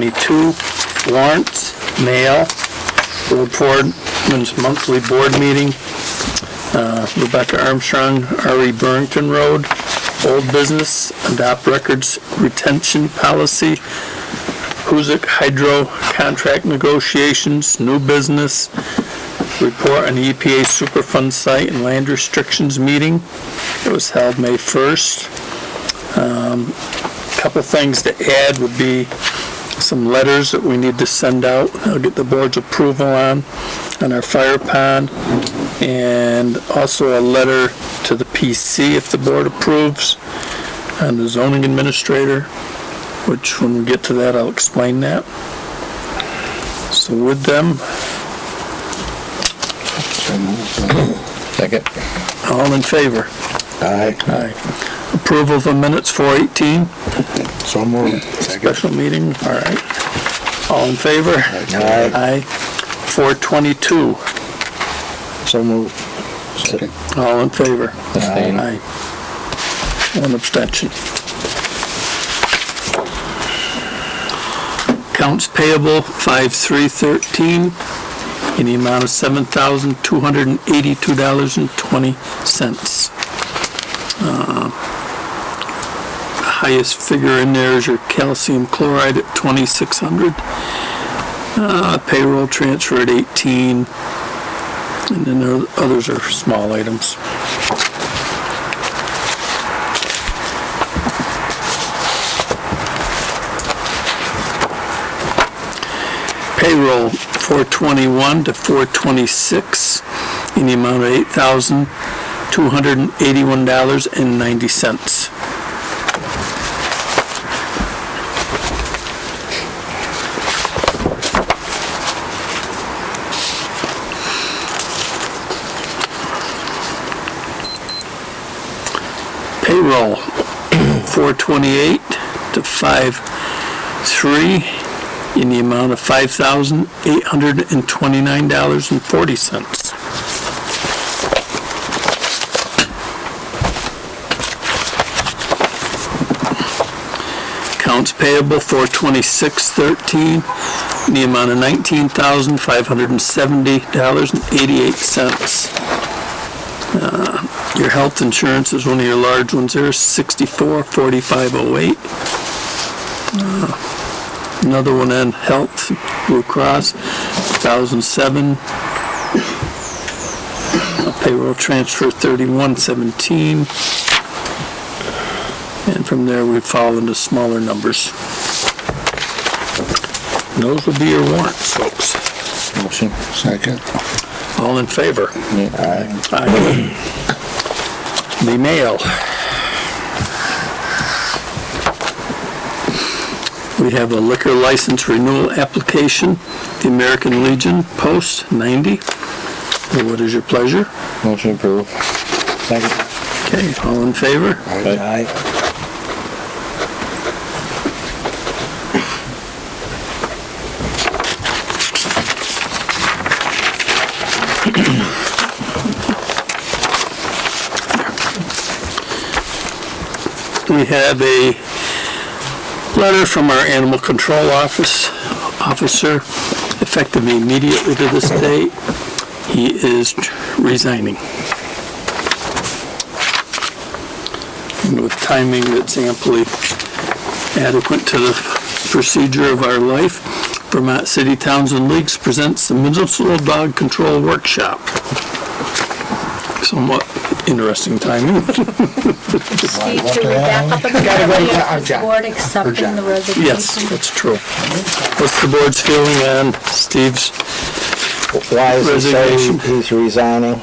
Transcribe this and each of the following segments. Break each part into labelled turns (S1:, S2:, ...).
S1: 422. Warrants, mail, board foreman's monthly board meeting, Rebecca Armstrong, R.E. Burrington Road, old business, adopt records retention policy, Hoosick Hydro contract negotiations, new business, report on the EPA Superfund site and land restrictions meeting. It was held May 1st. Couple things to add would be some letters that we need to send out. I'll get the board's approval on our fire pond, and also a letter to the PC if the board approves, and the zoning administrator, which when we get to that I'll explain that. So with them,
S2: Second.
S1: all in favor?
S2: Aye.
S1: Aye. Approval of the minutes 418,
S2: So moved.
S1: special meeting, all right. All in favor?
S2: Aye.
S1: Aye. 422,
S2: So moved. Second.
S1: all in favor?
S2: Abstain.
S1: Aye. One abstention. Accounts payable 5313 in the amount of $7,282.20. Highest figure in there is your calcium chloride at 2,600. Payroll transfer at 18, and then the others are small items. Payroll 421 to 426 in the amount of $8,281.90. Payroll 428 to 53 in the amount of $5,829.40. Accounts payable 42613 in the amount of $19,570.88. Your health insurance is one of your large ones there, 644508. Another one on health, Blue Cross, 1007. Payroll transfer 3117. And from there we fall into smaller numbers. And those will be your warrants, folks.
S2: Motion. Second.
S1: All in favor?
S2: Aye.
S1: Aye. The mail. We have a liquor license renewal application, the American Legion, Post 90. What is your pleasure?
S2: Motion approved. Second.
S1: Okay, all in favor?
S2: Aye.
S1: We have a letter from our animal control officer, effective immediately to this date. He is resigning. And with timing that's amply adequate to the procedure of our life, Vermont City Towns and Leagues presents the Municipal Dog Control Workshop. Somewhat interesting timing.
S3: Steve, should we back up a bit? Is the board accepting the resignation?
S1: Yes, that's true. What's the board's feeling on Steve's
S4: Why is he saying
S1: resignation?
S4: he's resigning?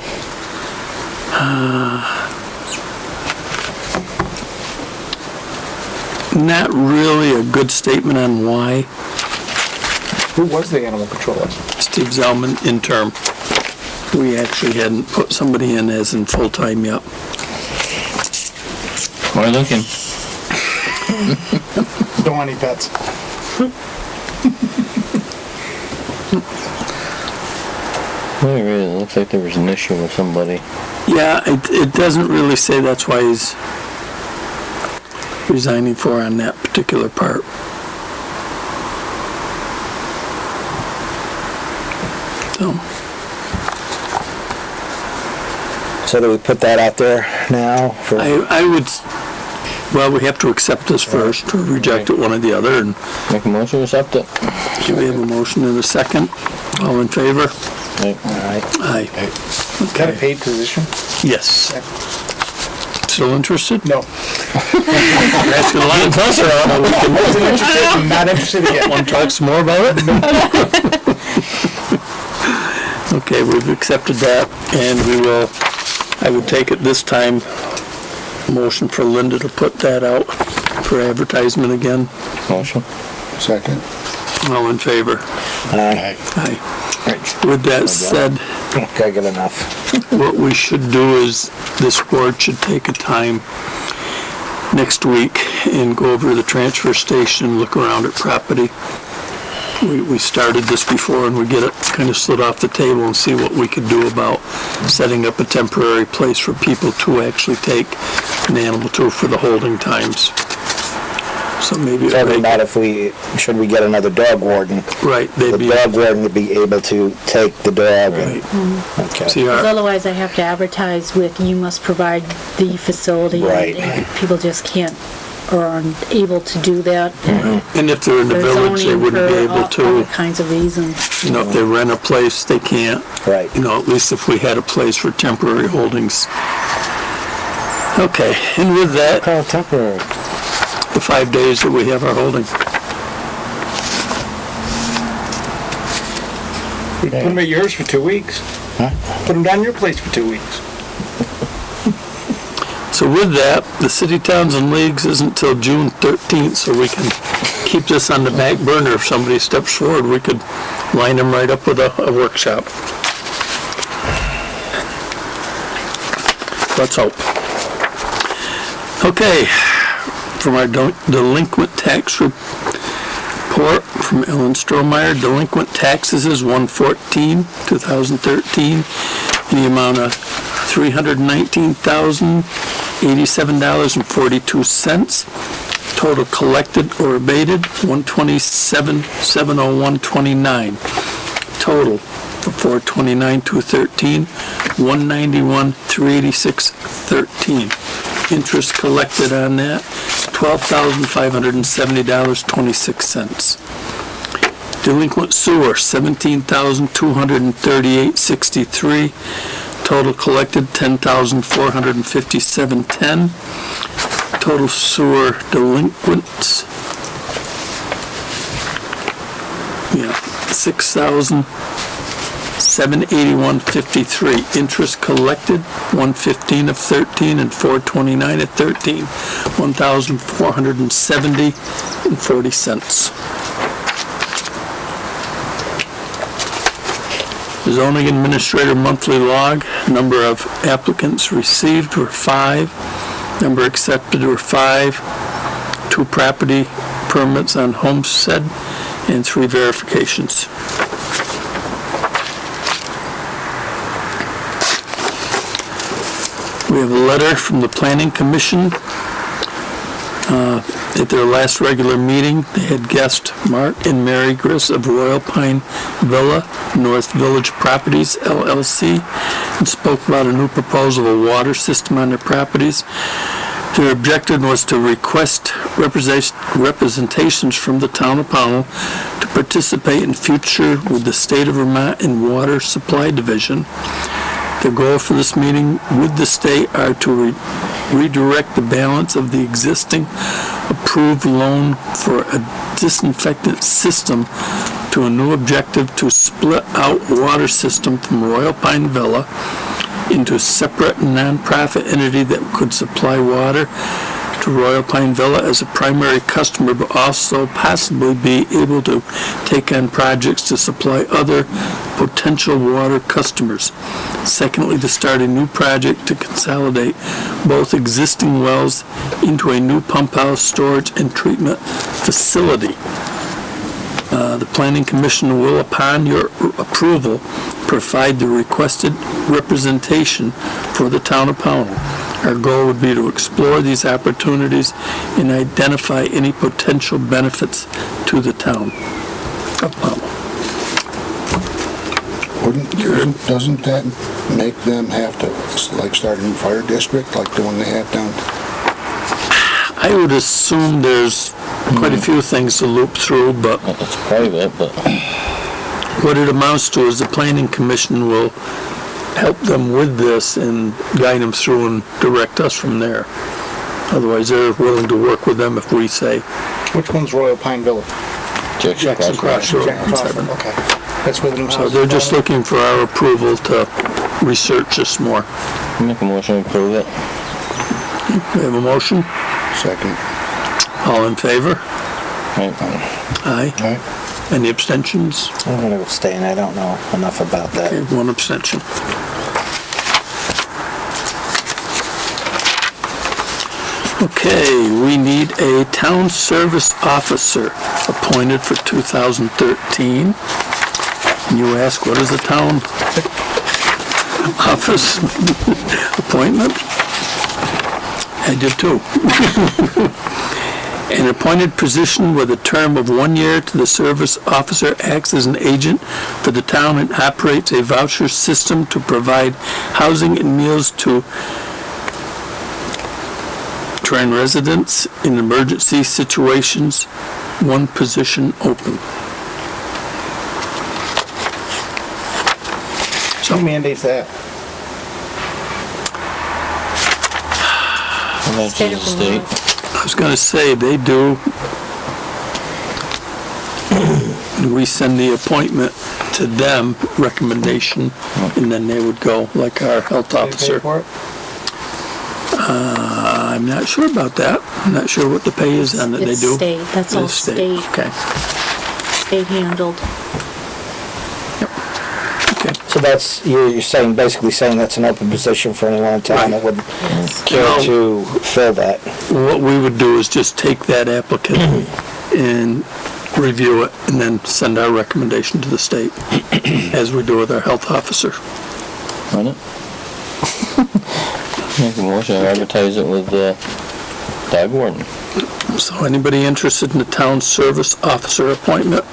S1: Not really a good statement on why.
S5: Who was the animal controller?
S1: Steve Zellman, interim. We actually hadn't put somebody in as in full-time yet.
S2: We're looking.
S5: Don't want any pets.
S2: Well, it really looks like there was an issue with somebody.
S1: Yeah, it doesn't really say that's why he's resigning for on that particular part.
S4: So do we put that out there now? For
S1: I would, well, we have to accept this first, or reject it, one or the other, and
S2: Make a motion to accept it.
S1: do we have a motion in a second? All in favor?
S2: Right.
S4: Alright.
S1: Aye.
S5: Is that a paid position?
S1: Yes. Still interested?
S5: No.
S1: You're asking a lot of questions.
S5: Wasn't interested, I'm not interested again.
S1: Want to talk some more about it? Okay, we've accepted that, and we will, I would take it this time, motion for Linda to put that out for advertisement again.
S2: Motion.
S5: Second.
S1: All in favor?
S4: Aye.
S1: Aye. With that said,
S4: Gotta get enough.
S1: what we should do is, this board should take a time next week and go over to the transfer station, look around at property. We started this before, and we get it kind of slid off the table and see what we could do about setting up a temporary place for people to actually take an animal to for the holding times. So maybe
S4: Talking about should we get another dog warden?
S1: right,
S4: The
S1: they'd be
S4: dog warden would be able to take the dog.
S1: right.
S4: Okay.
S1: See,
S3: Because otherwise I have to advertise with, you must provide the facility.
S4: Right.
S3: And people just can't, or aren't able to do that.
S1: and if they're in the
S3: For
S1: village, they
S3: zoning,
S1: wouldn't be
S3: for
S1: able
S3: all
S1: to.
S3: kinds of reasons.
S1: You know, if they rent a place, they can't.
S4: Right.
S1: You know, at least if we had a place for temporary holdings. Okay, and with that,
S2: Call it temporary.
S1: the 5 days that we have our holding.
S5: We put them at yours for 2 weeks. Put them down your place for 2 weeks.
S1: So with that, the city towns and leagues isn't till June 13th, so we can keep this on the back burner. If somebody steps forward, we could line them right up with a workshop. Let's hope. Okay, from our delinquent tax report from Ellen Strohmeyer, delinquent taxes is 114, 2013, in the amount of $319,087.42. Total collected or abated, $127,701.29. Total for 4/29/2013, $191,386.13. Interest collected on that, $12,570.26. Delinquent sewer, $17,238.63. Total collected, $10,457.10. Total sewer delinquents, $6,781.53. Interest collected, 115 of 13 and 429 at 13, $1,470.40. Zoning administrator monthly log, number of applicants received were 5, number accepted were 5, 2 property permits on homestead, and 3 verifications. We have a letter from the Planning Commission. At their last regular meeting, they had guest Mark and Mary Griss of Royal Pine Villa, North Village Properties, LLC, and spoke about a new proposal of a water system on their properties. Their objective was to request representations from the town of Pownal to participate in future with the state of Vermont in Water Supply Division. The goal for this meeting with the state are to redirect the balance of the existing approved loan for a disinfectant system to a new objective to split out water system from Royal Pine Villa into a separate nonprofit entity that could supply water to Royal Pine Villa as a primary customer, but also possibly be able to take on projects to supply other potential water customers. Secondly, to start a new project to consolidate both existing wells into a new pump house, storage, and treatment facility. The Planning Commission will, upon your approval, provide the requested representation for the town of Pownal. Our goal would be to explore these opportunities and identify any potential benefits to the town of Pownal.
S6: Doesn't that make them have to, like, start a new fire district, like the one they have down?
S1: I would assume there's quite a few things to loop through, but
S2: It's private, but
S1: what it amounts to is the planning commission will help them with this and guide them through and direct us from there. Otherwise, they're willing to work with them if we say
S5: Which one's Royal Pine Village?
S1: Jackson Cross Road.
S5: Jack Cross, okay. That's where the new
S1: So
S5: house
S1: they're
S5: is
S1: just
S5: going.
S1: looking for our approval to research this more.
S2: make a motion to approve it.
S1: We have a motion?
S6: Second.
S1: All in favor?
S2: Right.
S1: Aye.
S6: Right?
S1: Any abstentions?
S4: I'm gonna abstain, I don't know enough about that.
S1: Okay, one abstention. Okay, we need a town service officer appointed for 2013. And you ask, what is a town office appointment? I did too. An appointed position with a term of 1 year to the service officer acts as an agent for the town and operates a voucher system to provide housing and meals to Trent residents in emergency situations. One position open.
S5: Who mandates that?
S2: And that's
S3: State
S2: the
S3: of
S2: state.
S3: Vermont.
S1: I was gonna say, they do. We send the appointment to them, recommendation, and then they would go, like our health
S5: They pay
S1: officer.
S5: for it?
S1: I'm not sure about that. I'm not sure what the pay is on it. They
S3: It's
S1: do?
S3: state, that's all
S1: It's
S3: state,
S1: Okay,
S3: state handled.
S1: okay.
S4: So that's, you're saying, basically saying that's an open position for anyone in town that would care to fill that.
S1: What we would do is just take that applicant and review it, and then send our recommendation to the state, as we do with our health officer.
S2: Run it. Make a motion to advertise it with the dog warden.
S1: So anybody interested in the town service officer appointment,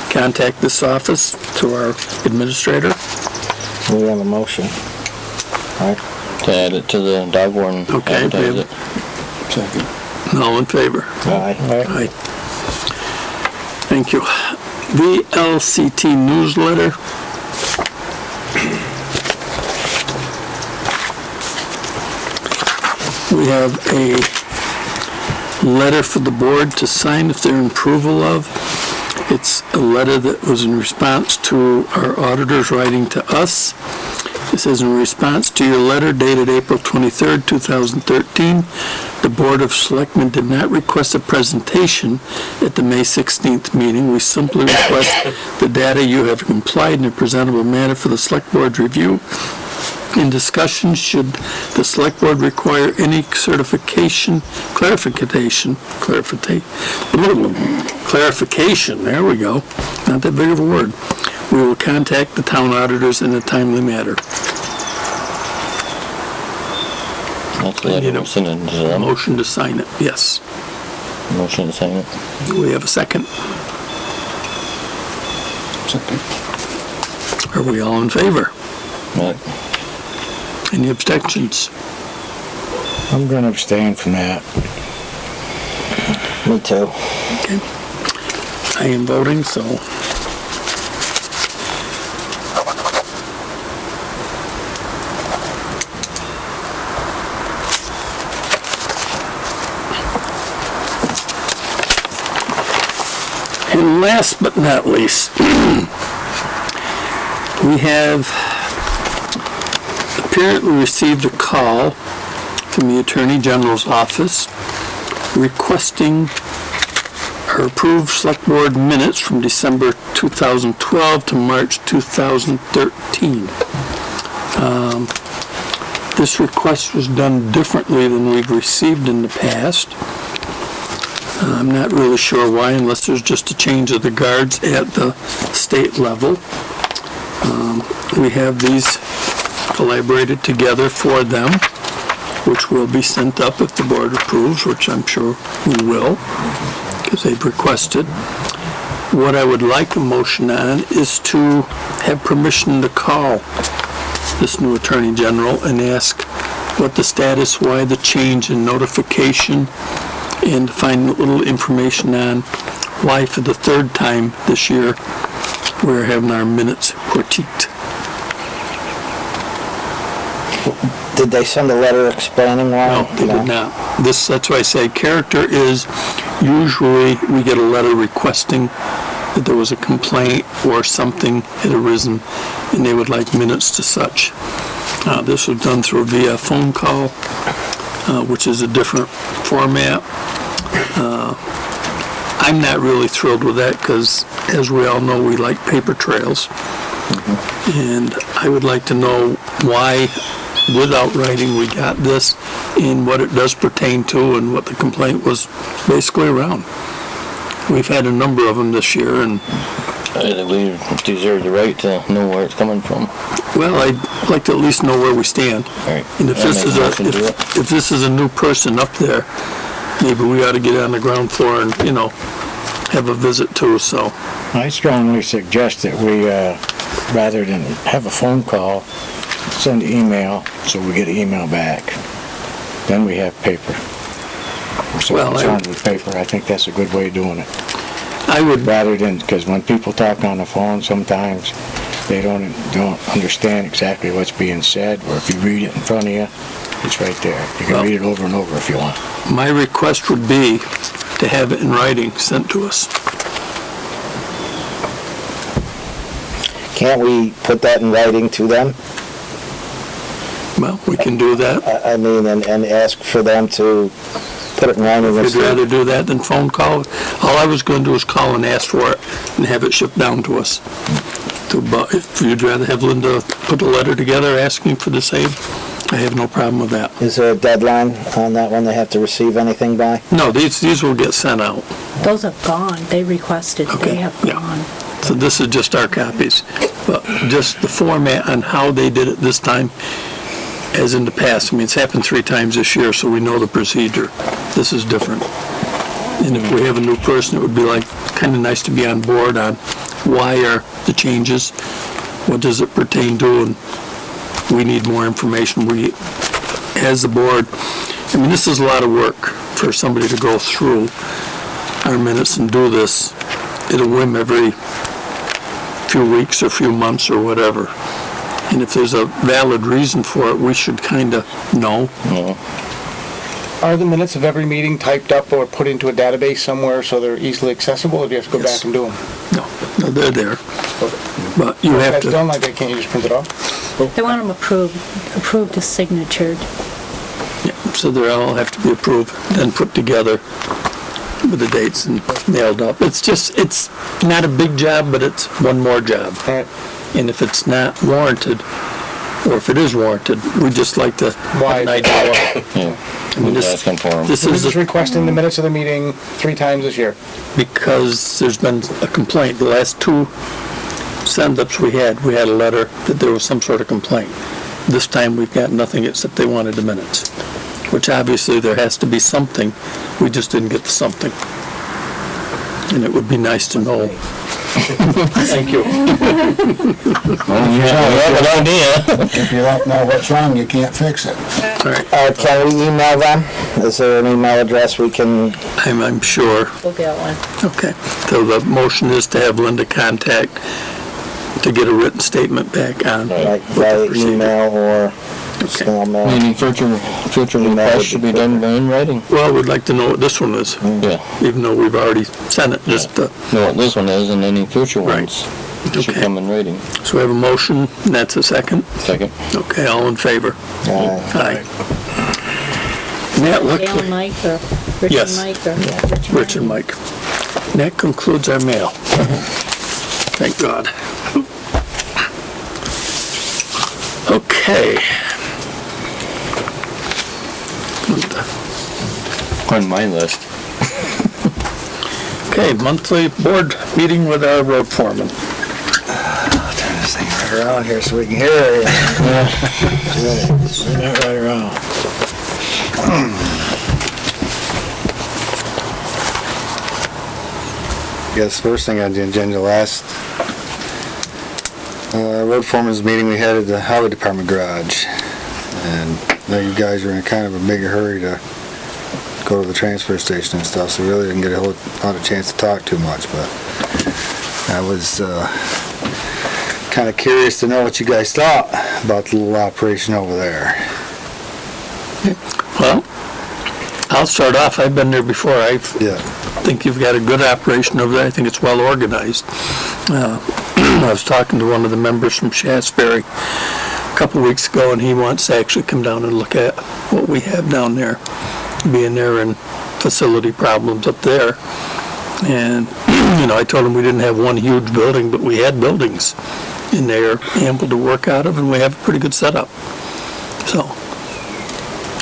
S1: contact this office to our administrator.
S4: We have a motion. Right?
S2: To add it to the dog warden,
S1: Okay, we
S2: advertise
S1: have-
S2: it.
S6: Second.
S1: All in favor?
S4: Aye.
S1: Aye. Thank you. VLCT newsletter. We have a letter for the board to sign if they're in approval of. It's a letter that was in response to our auditors writing to us. It says, in response to your letter dated April 23rd, 2013, the Board of Selectmen did not request a presentation at the May 16th meeting. We simply request the data you have complied in a presentable manner for the Select Board's review. In discussion, should the Select Board require any clarification, there we go, not that big of a word, we will contact the town auditors in a timely manner.
S2: That's the letter we're sending to them.
S1: Motion to sign it, yes.
S2: Motion to sign it.
S1: Do we have a second?
S6: Second.
S1: Are we all in favor?
S2: Right.
S1: Any abstentions?
S4: I'm gonna abstain from that. Me too.
S1: Okay. I am voting, so. And last but not least, we have apparently received a call from the Attorney General's office requesting our approved Select Board minutes from December 2012 to March 2013. This request was done differently than we've received in the past. I'm not really sure why, unless there's just a change of the guards at the state level. We have these collaborated together for them, which will be sent up if the board approves, which I'm sure we will, because they've requested. what I would like a motion on is to have permission to call this new Attorney General and ask what the status, why the change in notification, and find a little information on why for the third time this year we're having our minutes critiqued.
S4: Did they send a letter explaining why?
S1: No, they did not. That's why I say character is usually we get a letter requesting that there was a complaint or something had arisen and they would like minutes to such. This was done through via phone call, which is a different format. I'm not really thrilled with that because, as we all know, we like paper trails. And I would like to know why, without writing, we got this and what it does pertain to and what the complaint was basically around. We've had a number of them this year, and
S2: We deserve the right to know where it's coming from.
S1: well, I'd like to at least know where we stand.
S2: Right.
S1: And if this is a new person up there, maybe we ought to get on the ground floor and, have a visit too, so.
S7: I strongly suggest that we, rather than have a phone call, send email, so we get an email back. Then we have paper. We're so
S1: Well,
S7: concerned with paper, I think that's a good way of doing it.
S1: I would,
S7: Rather than, because when people talk on the phone, sometimes they don't understand exactly what's being said, or if you read it in front of you, it's right there. You can
S1: Well-
S7: read it over and over if you want.
S1: my request would be to have it in writing sent to us.
S4: Can't we put that in writing to them?
S1: Well, we can do that.
S4: I mean, and ask for them to put it in writing
S1: If you'd
S4: instead?
S1: rather do that than phone call, all I was going to do is call and ask for it and have it shipped down to us. But if you'd rather have Linda put a letter together asking for the same, I have no problem with that.
S4: Is there a deadline on that one they have to receive anything by?
S1: No, these will get sent out.
S3: Those have gone, they requested,
S1: Okay,
S3: they have
S1: yeah.
S3: gone.
S1: So this is just our copies. But just the format on how they did it this time, as in the past. I mean, it's happened 3 times this year, so we know the procedure. This is different. And if we have a new person, it would be kind of nice to be on board on why are the changes, what does it pertain to, and we need more information. We, as the board, I mean, this is a lot of work for somebody to go through our minutes and do this at a whim every few weeks or few months or whatever. And if there's a valid reason for it, we should kind of know.
S2: No.
S5: Are the minutes of every meeting typed up or put into a database somewhere so they're easily accessible, or do you have to go
S1: Yes.
S5: back and do them?
S1: No, they're there. But you have
S5: That's
S1: to,
S5: done like that, can't you just print it off?
S3: They want them approved as signatured.
S1: so they all have to be approved, then put together with the dates and mailed up. It's not a big job, but it's one more job.
S5: All right.
S1: And if it's not warranted, or if it is warranted, we just like to
S5: Why?
S1: have an idea.
S2: Yeah.
S1: I mean,
S2: Who's
S1: this-
S2: asking for them?
S1: This
S5: Who's
S1: is
S5: just requesting the minutes of the meeting 3 times this year?
S1: because there's been a complaint. The last 2 send-ups we had a letter that there was some sort of complaint. This time we've got nothing except they wanted the minutes, which obviously there has to be something. We just didn't get the something. And it would be nice to know. Thank you.
S6: If you don't know what's wrong, you can't fix it.
S1: All right,
S4: Can we email them? Is there an email address we can?
S1: I'm sure.
S3: We'll get one.
S1: Okay, so the motion is to have Linda contact to get a written statement back on.
S4: Like
S1: what the
S4: via
S1: procedure-
S4: email or
S1: Okay.
S4: snail mail?
S2: Any future requests should be done in writing.
S1: Well, we'd like to know what this one is,
S2: Yeah.
S1: even though we've already sent it, just,
S2: Know what this one is, and any future ones should
S1: Okay.
S2: come in writing.
S1: so we have a motion, and that's a second.
S2: Second.
S1: Okay, all in favor?
S4: Aye.
S1: Aye. And that,
S3: Gail
S1: luckily,
S3: and Mike, or Rich
S1: Yes.
S3: and Mike, or
S1: Rich and Mike. And that concludes our mail. Thank God. Okay.
S2: On my list.
S1: Okay, monthly board meeting with our road foreman.
S4: Turn this thing right around here so we can hear you.
S7: Turn that right around.
S8: Guess first thing on the agenda, last road foreman's meeting we had at the highway department garage. And I know you guys are in kind of a big hurry to go to the transfer station and stuff, so we really didn't get a whole lot of chance to talk too much, but I was kind of curious to know what you guys thought about the little operation over there.
S1: Well, I'll start off. I've been there before. I
S8: Yeah.
S1: think you've got a good operation over there. I think it's well organized. I was talking to one of the members from Shasberry a couple weeks ago, and he wants to actually come down and look at what we have down there, being there and facility problems up there. And, I told him we didn't have one huge building, but we had buildings in there ample to work out of, and we have a pretty good setup. So,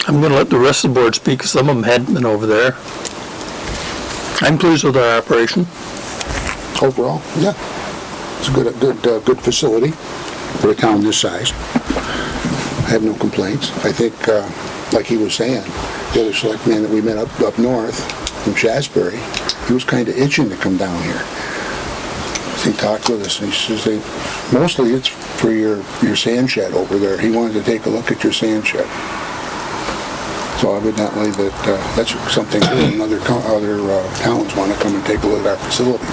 S1: I'm gonna let the rest of the board speak, 'cause some of them hadn't been over there. I'm pleased with our operation.
S6: Overall, yeah. It's a good facility for a town this size. I have no complaints. I think, like he was saying, the other selectman that we met up north from Shasberry, he was kind of itching to come down here. He talked with us, and he says, mostly it's for your sand shed over there. He wanted to take a look at your sand shed. So evidently that's something that other towns want to come and take a look at our facilities.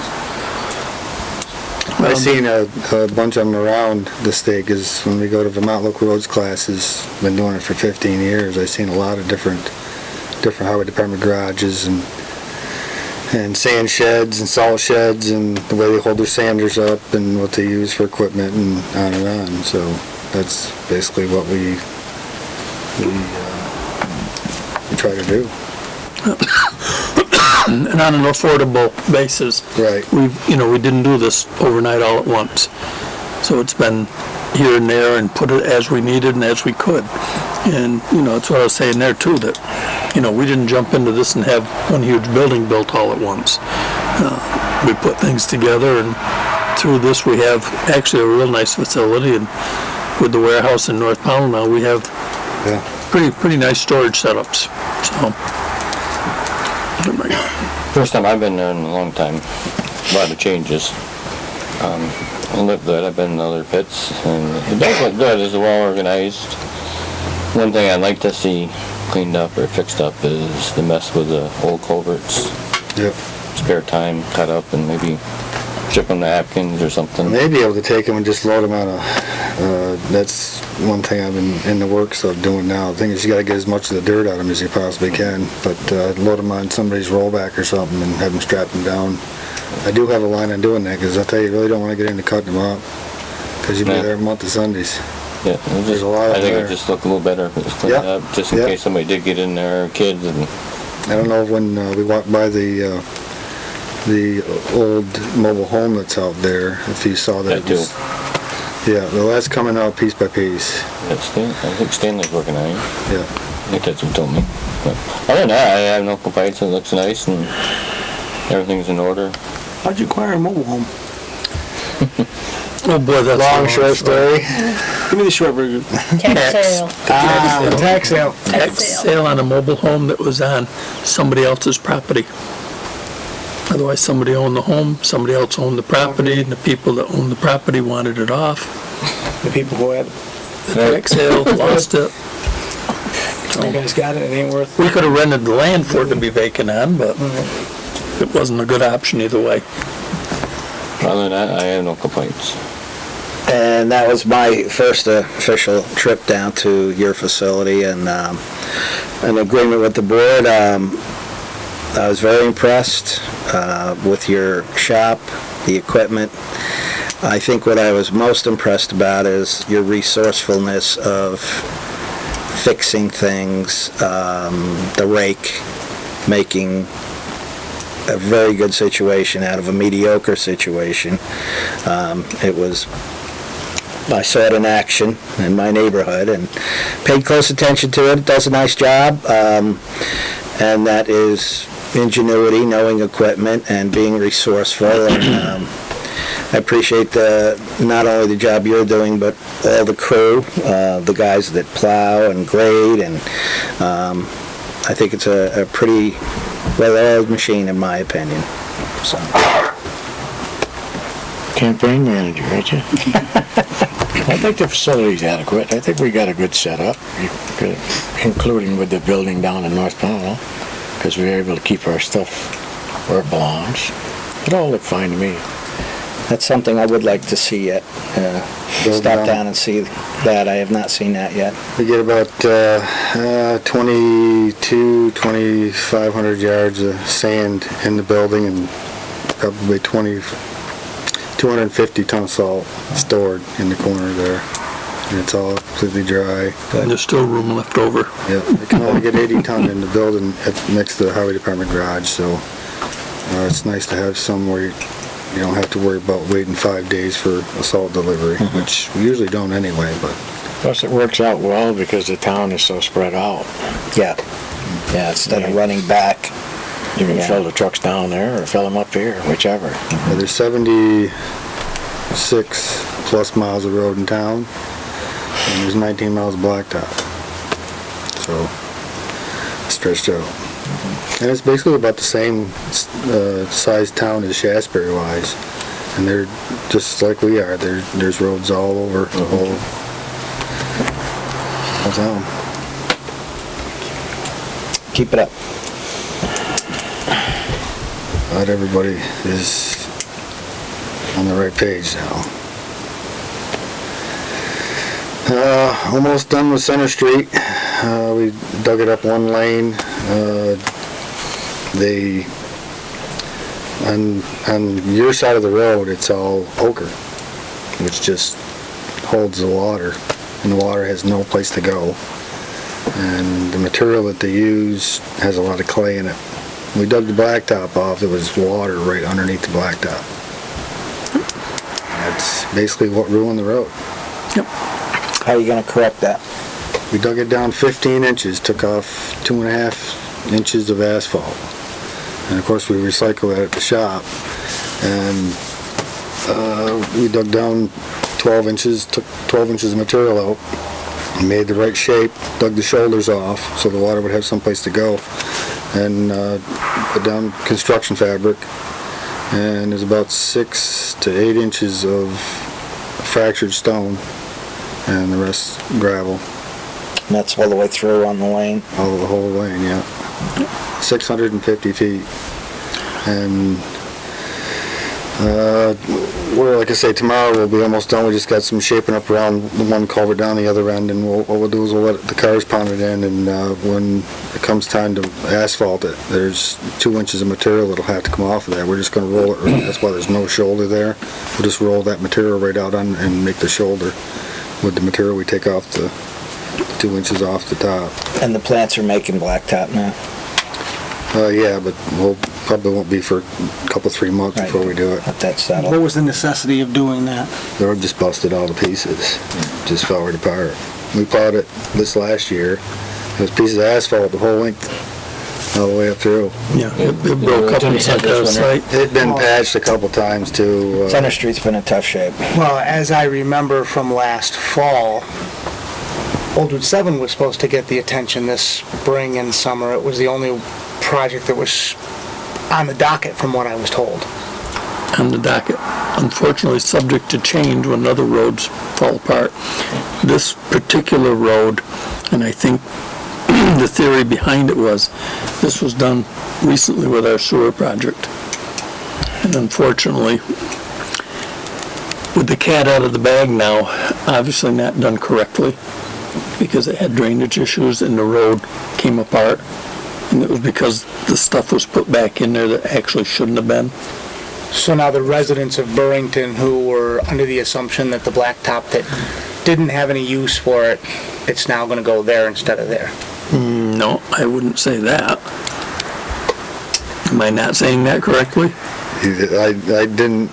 S8: I've seen a bunch of them around the state, because when we go to Vermont Local Roads classes, been doing it for 15 years, I've seen a lot of different highway department garages and sand sheds and salt sheds, and the way they hold their sanders up and what they use for equipment and on and on. So that's basically what we try to do.
S1: And on an affordable basis.
S8: Right.
S1: We didn't do this overnight all at once. So it's been here and there and put it as we needed and as we could. And, that's what I was saying there too, that, we didn't jump into this and have one huge building built all at once. We put things together, and through this we have actually a real nice facility, and with the warehouse in North Pownal now, we have pretty nice storage setups. So.
S2: First time I've been there in a long time. A lot of changes. I look good. I've been in other pits, and it does look good. It's well organized. One thing I'd like to see cleaned up or fixed up is the mess with the old culverts.
S8: Yep.
S2: Spare time, cut up, and maybe chip them to Atkins or something.
S8: Maybe able to take them and just load them out of, that's one thing I've been in the works of doing now. The thing is, you gotta get as much of the dirt out of them as you possibly can, but load them on somebody's rollback or something and have them strap them down. I do have a line on doing that, because I'll tell you, you really don't want to get into cutting them up, because you'll be there a month of Sundays.
S2: Yeah,
S8: There's a lot
S2: I think
S8: there.
S2: it'd just look a little better if it was cleaned up, just in case somebody did get in there, kids, and
S8: I don't know when we walked by the old mobile home that's out there, if you saw that.
S2: That too.
S8: Yeah, well, that's coming out piece by piece.
S2: I think Stanley's working on it.
S8: Yeah.
S2: I think that's what he told me. But other than that, I have no complaints. It looks nice and everything's in order.
S5: How'd you acquire a mobile home?
S1: Oh boy, that's
S8: Long, short story.
S5: Give me the short version.
S3: Tax sale.
S5: Tax sale.
S1: Tax sale on a mobile home that was on somebody else's property. Otherwise, somebody owned the home, somebody else owned the property, and the people that owned the property wanted it off.
S5: The people who had
S1: The tax sale lost it.
S5: you guys got it, it ain't worth.
S1: We could have rented the land for it to be vacant on, but it wasn't a good option either way.
S2: Other than that, I have no complaints.
S4: And that was my first official trip down to your facility, and in agreement with the board. I was very impressed with your shop, the equipment. I think what I was most impressed about is your resourcefulness of fixing things, the rake, making a very good situation out of a mediocre situation. I saw it in action in my neighborhood and paid close attention to it. It does a nice job, and that is ingenuity, knowing equipment, and being resourceful. And I appreciate not only the job you're doing, but all the crew, the guys that plow and grade, and I think it's a pretty well-oiled machine, in my opinion. So.
S7: campaign manager, ain't you? I think the facility's adequate. I think we got a good setup, including with the building down in North Pownal, because we were able to keep our stuff where it belongs. It all looked fine to me.
S4: That's something I would like to see yet. Stop down and see that. I have not seen that yet.
S8: We get about 2,500 yards of sand in the building and probably 250 ton of salt stored in the corner there. And it's all completely dry.
S1: And there's still room left over.
S8: Yeah, we can only get 80 ton in the building next to the highway department garage, so it's nice to have somewhere you don't have to worry about waiting 5 days for a salt delivery, which we usually don't anyway, but.
S7: Plus, it works out well because the town is so spread out.
S4: Yeah. Yeah, instead of running back.
S7: You can fill the trucks down there or fill them up here, whichever.
S8: Yeah, there's 76 plus miles of road in town, and there's 19 miles of blacktop. So, stretched out. And it's basically about the same size town as Shasberry wise. And they're just like we are. There's roads all over the whole town.
S4: Keep it up.
S8: Not everybody is on the right page now. Almost done with Center Street. We dug it up one lane. On your side of the road, it's all ochre, which just holds the water, and the water has no place to go. And the material that they use has a lot of clay in it. When we dug the blacktop off, there was water right underneath the blacktop. That's basically what ruined the road.
S1: Yep.
S4: How are you going to correct that?
S8: We dug it down 15 inches, took off 2.5 inches of asphalt. And of course we recycle that at the shop. And we dug down 12 inches, took 12 inches of material out, made the right shape, dug the shoulders off so the water would have someplace to go, and put down construction fabric. And there's about 6 to 8 inches of fractured stone, and the rest gravel.
S4: And that's all the way through on the lane?
S8: All the whole lane, yeah. 650 feet. And we're, like I say, tomorrow we'll be almost done. We just got some shaping up around the one culvert down the other end, and what we'll do is we'll let the cars pound it in, and when it comes time to asphalt it, there's 2 inches of material that'll have to come off of that. We're just going to roll it. That's why there's no shoulder there. We'll just roll that material right out on and make the shoulder with the material we take off the 2 inches off the top.
S4: And the plants are making blacktop now?
S8: Yeah, but we'll probably won't be for a couple, 3 months
S4: Right.
S8: before we do it.
S4: Let that settle.
S5: What was the necessity of doing that?
S8: The road just busted all to pieces. Just fell right apart. We plowed it this last year. It was pieces of asphalt the whole length, all the way up through.
S1: Yeah, it broke up and sunk out of sight.
S8: It'd been patched a couple times too.
S4: Center Street's been in tough shape.
S5: Well, as I remember from last fall, Old Route 7 was supposed to get the attention this spring and summer. It was the only project that was on the docket from what I was told.
S1: On the docket. Unfortunately, subject to change when other roads fall apart. This particular road, and I think the theory behind it was, this was done recently with our sewer project. And unfortunately, with the cat out of the bag now, obviously not done correctly, because it had drainage issues and the road came apart. And it was because the stuff was put back in there that actually shouldn't have been.
S5: So now the residents of Burrington who were under the assumption that the blacktop that didn't have any use for it, it's now going to go there instead of there.
S1: No, I wouldn't say that. Am I not saying that correctly?
S8: I didn't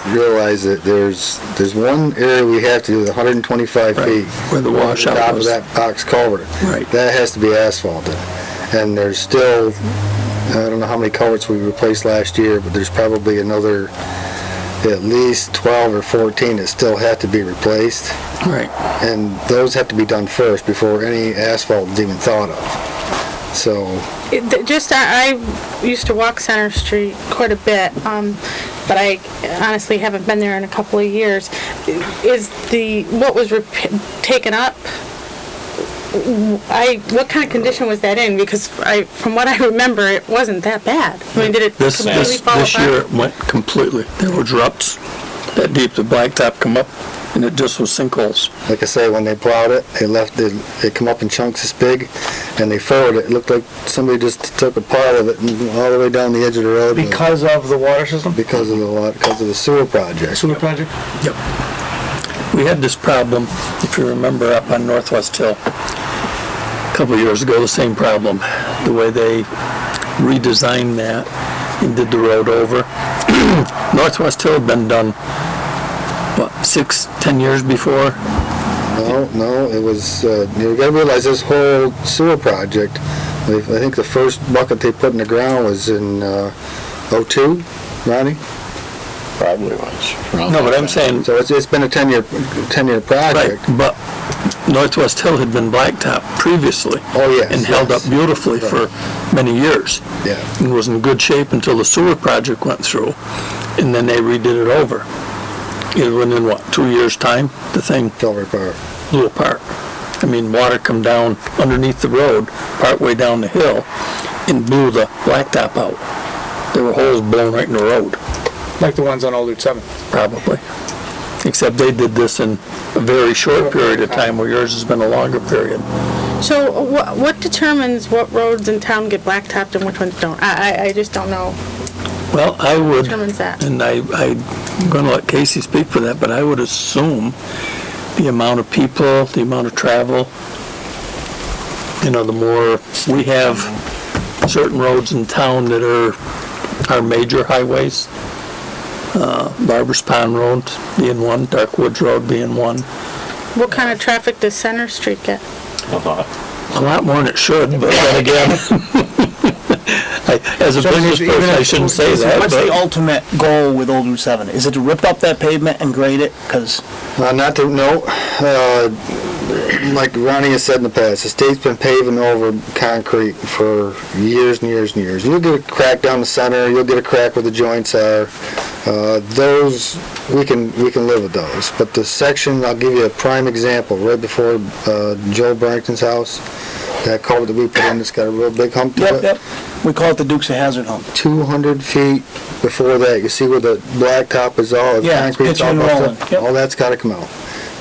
S8: realize that there's one area we have to do, the 125
S1: Right,
S8: feet.
S1: where the washout
S8: top
S1: was.
S8: of that box culvert.
S1: Right.
S8: That has to be asphalted. And there's still, I don't know how many culverts we replaced last year, but there's probably another at least 12 or 14 that still have to be replaced.
S1: Right.
S8: And those have to be done first before any asphalt is even thought of. So,
S9: I used to walk Center Street quite a bit. but I honestly haven't been there in a couple of years. Is what was taken up, what kind of condition was that in? Because from what I remember, it wasn't that bad. I mean, did it completely fall apart?
S1: This year it went completely. There were ruts that deep, the blacktop come up, and it just was sinkholes.
S8: Like I say, when they plowed it, they come up in chunks this big, and they furrowed it. It looked like somebody just took a pile of it and all the way down the edge of the road.
S5: Because of the water system?
S8: Because of the sewer project.
S5: Sewer project?
S1: Yep. We had this problem, if you remember, up on Northwest Hill. A couple of years ago, the same problem. The way they redesigned that and did the road over. Northwest Hill had been done, 10 years before?
S8: No, it was, you gotta realize this whole sewer project, I think the first bucket they put in the ground was in, '02, Ronnie?
S7: Probably was.
S1: No, but I'm saying,
S8: So it's been a 10-year
S1: right,
S8: project.
S1: but Northwest Hill had been blacktop previously.
S8: Oh, yes,
S1: And held up
S8: yes.
S1: beautifully for many years.
S8: Yeah.
S1: And was in good shape until the sewer project went through, and then they redid it over. It went in, 2 years' time, the thing
S8: Fell right apart.
S1: blew apart. I mean, water come down underneath the road, partway down the hill, and blew the blacktop out. There were holes blown right in the road,
S5: Like the ones on Old Route 7?
S1: probably. Except they did this in a very short period of time, where yours has been a longer period.
S9: So what determines what roads in town get blacktopped and which ones don't? I just don't know.
S1: Well, I would,
S9: Determines that.
S1: and I'm going to let Casey speak for that, but I would assume the amount of people, the amount of travel, the more we have certain roads in town that are our major highways, Barber's Pond Road being one, Dark Woods Road being one.
S9: What kind of traffic does Center Street get?
S1: A lot more than it should, but then again, as a business person, I shouldn't say that,
S10: What's the
S1: but
S10: ultimate goal with Old Route 7? Is it to rip up that pavement and grade it? Because
S8: Like Ronnie has said in the past, the state's been paving over concrete for years and years and years. You'll get a crack down the center, you'll get a crack where the joints are. Those, we can live with those. But the section, I'll give you a prime example, right before Joe Barrington's house, that culvert that we put in, it's got a real big hump to it.
S10: Yep. We call it the Dukes of Hazzard hump.
S8: 200 feet before that, you see where the blacktop is all, the
S10: Yeah, it's
S8: concrete's all
S10: pitching and
S8: busted
S10: rolling.
S8: up?
S10: Yep.
S8: All that's gotta come out.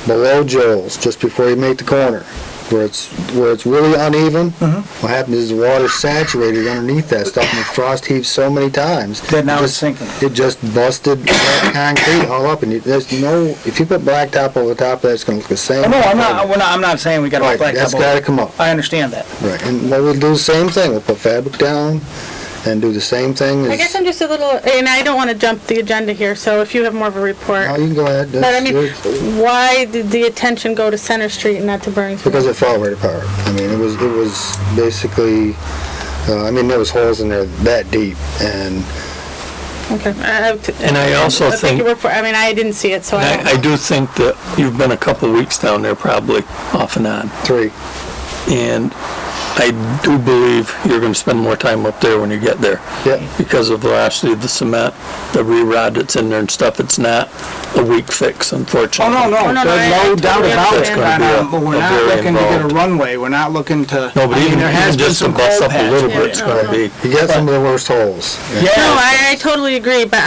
S8: Below Joel's, just before you make the corner, where it's really uneven, what happens is the water's saturated underneath that stuff, and the frost heaves so many times.
S10: That now
S8: it
S10: it's sinking.
S8: It just busted that concrete all up, and there's no, if you put blacktop over the top of that, it's gonna look the same.
S10: Oh, no, I'm not saying we got to
S8: Right,
S10: black
S8: that's
S10: top
S8: gotta
S10: over.
S8: come up.
S10: I understand that.
S8: Right, and we'll do the same thing, we'll put fabric down, and do the same thing as...
S9: I guess I'm just a little, and I don't want to jump the agenda here, so if you have more of a report.
S8: No, you can go ahead.
S9: But I mean, why did the attention go to Center Street and not to Burlington?
S8: Because it fell right apart. I mean, it was basically, there was holes in there that deep, and
S9: Okay.
S1: And I also think,
S9: I didn't see it, so I don't know.
S1: I do think that you've been a couple weeks down there probably, off and on.
S8: 3.
S1: And I do believe you're gonna spend more time up there when you get there.
S8: Yeah.
S1: Because of the velocity of the cement, the re-rod that's in there and stuff, it's not a weak fix, unfortunately.
S5: Oh, no,
S9: I
S5: there's no doubt
S9: totally
S5: about it.
S9: understand.
S5: But we're
S1: a
S5: not
S1: very
S5: looking to get a
S1: involved.
S5: runway, we're not looking to,
S1: No, but
S5: I mean,
S1: even
S5: there has been
S1: just to
S5: some
S1: bust
S5: coal
S1: up a little
S5: patch.
S1: bit, it's gonna be,
S8: You got some of the worst holes.
S9: No, I totally agree, but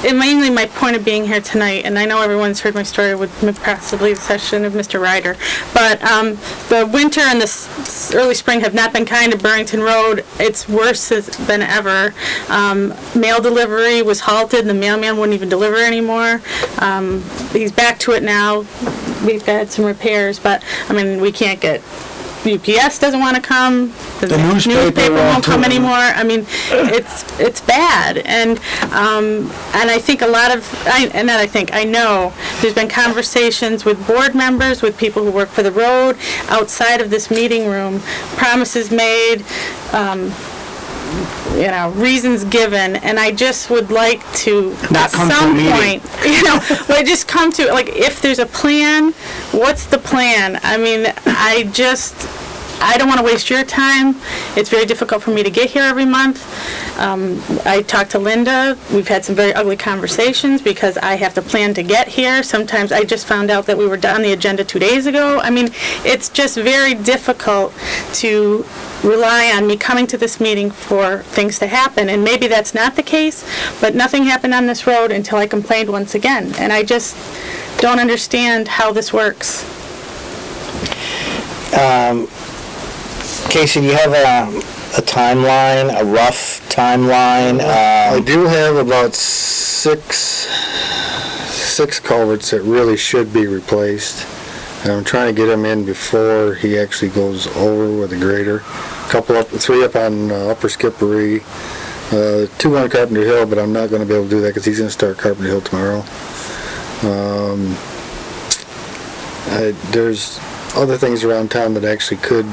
S9: and mainly my point of being here tonight, and I know everyone's heard my story with possibly the session of Mr. Ryder, but the winter and the early spring have not been kind to Burlington Road. It's worse than ever. Mail delivery was halted, and the mailman wouldn't even deliver anymore. He's back to it now. We've had some repairs, but, we can't get... UPS doesn't want to come. The newspaper won't come anymore. It's bad, and I think I know there's been conversations with board members, with people who work for the road, outside of this meeting room, promises made, reasons given, and I just would like to,
S5: Not
S9: at
S5: come to a
S9: some
S5: meeting.
S9: point, just come to, if there's a plan, what's the plan? I don't want to waste your time. It's very difficult for me to get here every month. I talked to Linda. We've had some very ugly conversations because I have to plan to get here. Sometimes I just found out that we were on the agenda 2 days ago. I mean, it's just very difficult to rely on me coming to this meeting for things to happen. And maybe that's not the case, but nothing happened on this road until I complained once again. And I just don't understand how this works.
S4: Casey, do you have a timeline, a rough timeline?
S8: I do have about six culverts that really should be replaced. And I'm trying to get them in before he actually goes over with a grader. Three up on Upper Skippery, 2 on Carpenter Hill, but I'm not going to be able to do that because he's going to start Carpenter Hill tomorrow. There's other things around town that actually could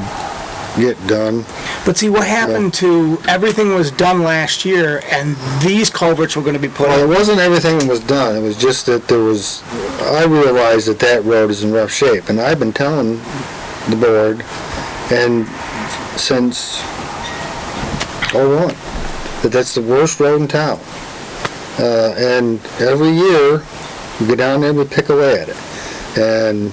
S8: get done.
S5: But see, what happened to, everything was done last year, and these culverts were gonna be put
S8: Well,
S5: in.
S8: it wasn't everything that was done, it was just that I realized that road is in rough shape, and I've been telling the board, and since '01, that's the worst road in town. And every year, we go down there and we pick away at it. And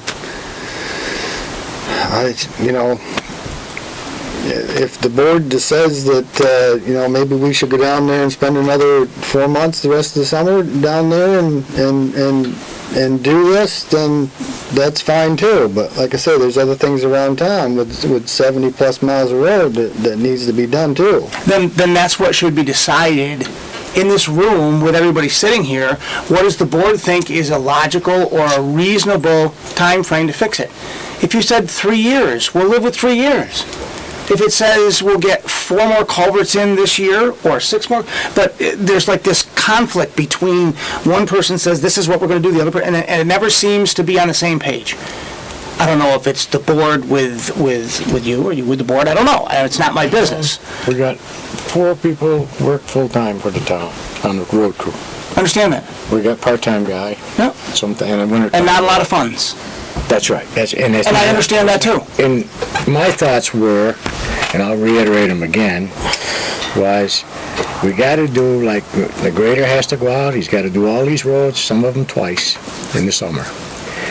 S8: if the board says that, maybe we should go down there and spend another 4 months, the rest of the summer down there and do this, then that's fine too. But like I said, there's other things around town with 70 plus miles of road that needs to be done too.
S5: Then that's what should be decided in this room with everybody sitting here. What does the board think is a logical or a reasonable time frame to fix it? If you said 3 years, we'll live with 3 years. If it says we'll get 4 more culverts in this year, or 6 more, but there's like this conflict between one person says this is what we're gonna do, the other person, and it never seems to be on the same page. I don't know if it's the board with you, or you with the board, I don't know, it's not my business.
S7: We got 4 people work full-time for the town on the road crew.
S5: Understand that?
S7: We got part-time guy.
S5: Yep.
S7: Something, and a winter.
S5: And not a lot of funds.
S7: That's right.
S5: And I understand that too.
S7: And my thoughts were, and I'll reiterate them again, was we got to do, like, the grader has to go out, he's got to do all these roads, some of them twice in the summer.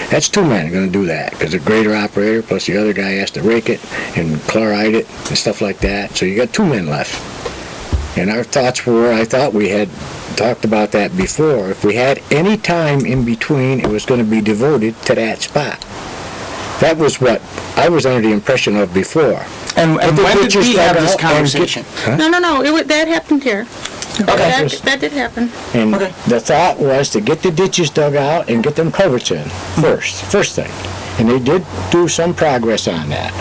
S7: That's 2 men going to do that, because the grader operator plus the other guy has to rake it and chloride it and stuff like that. So you got 2 men left. And our thoughts were, I thought we had talked about that before. If we had any time in between, it was going to be devoted to that spot. That was what I was under the impression of before.
S5: And when did we have this conversation?
S9: No, that happened here.
S5: Okay.
S9: That did happen.
S7: And
S5: Okay.
S7: the thought was to get the ditches dug out and get them culverts in first thing. And they did do some progress on that.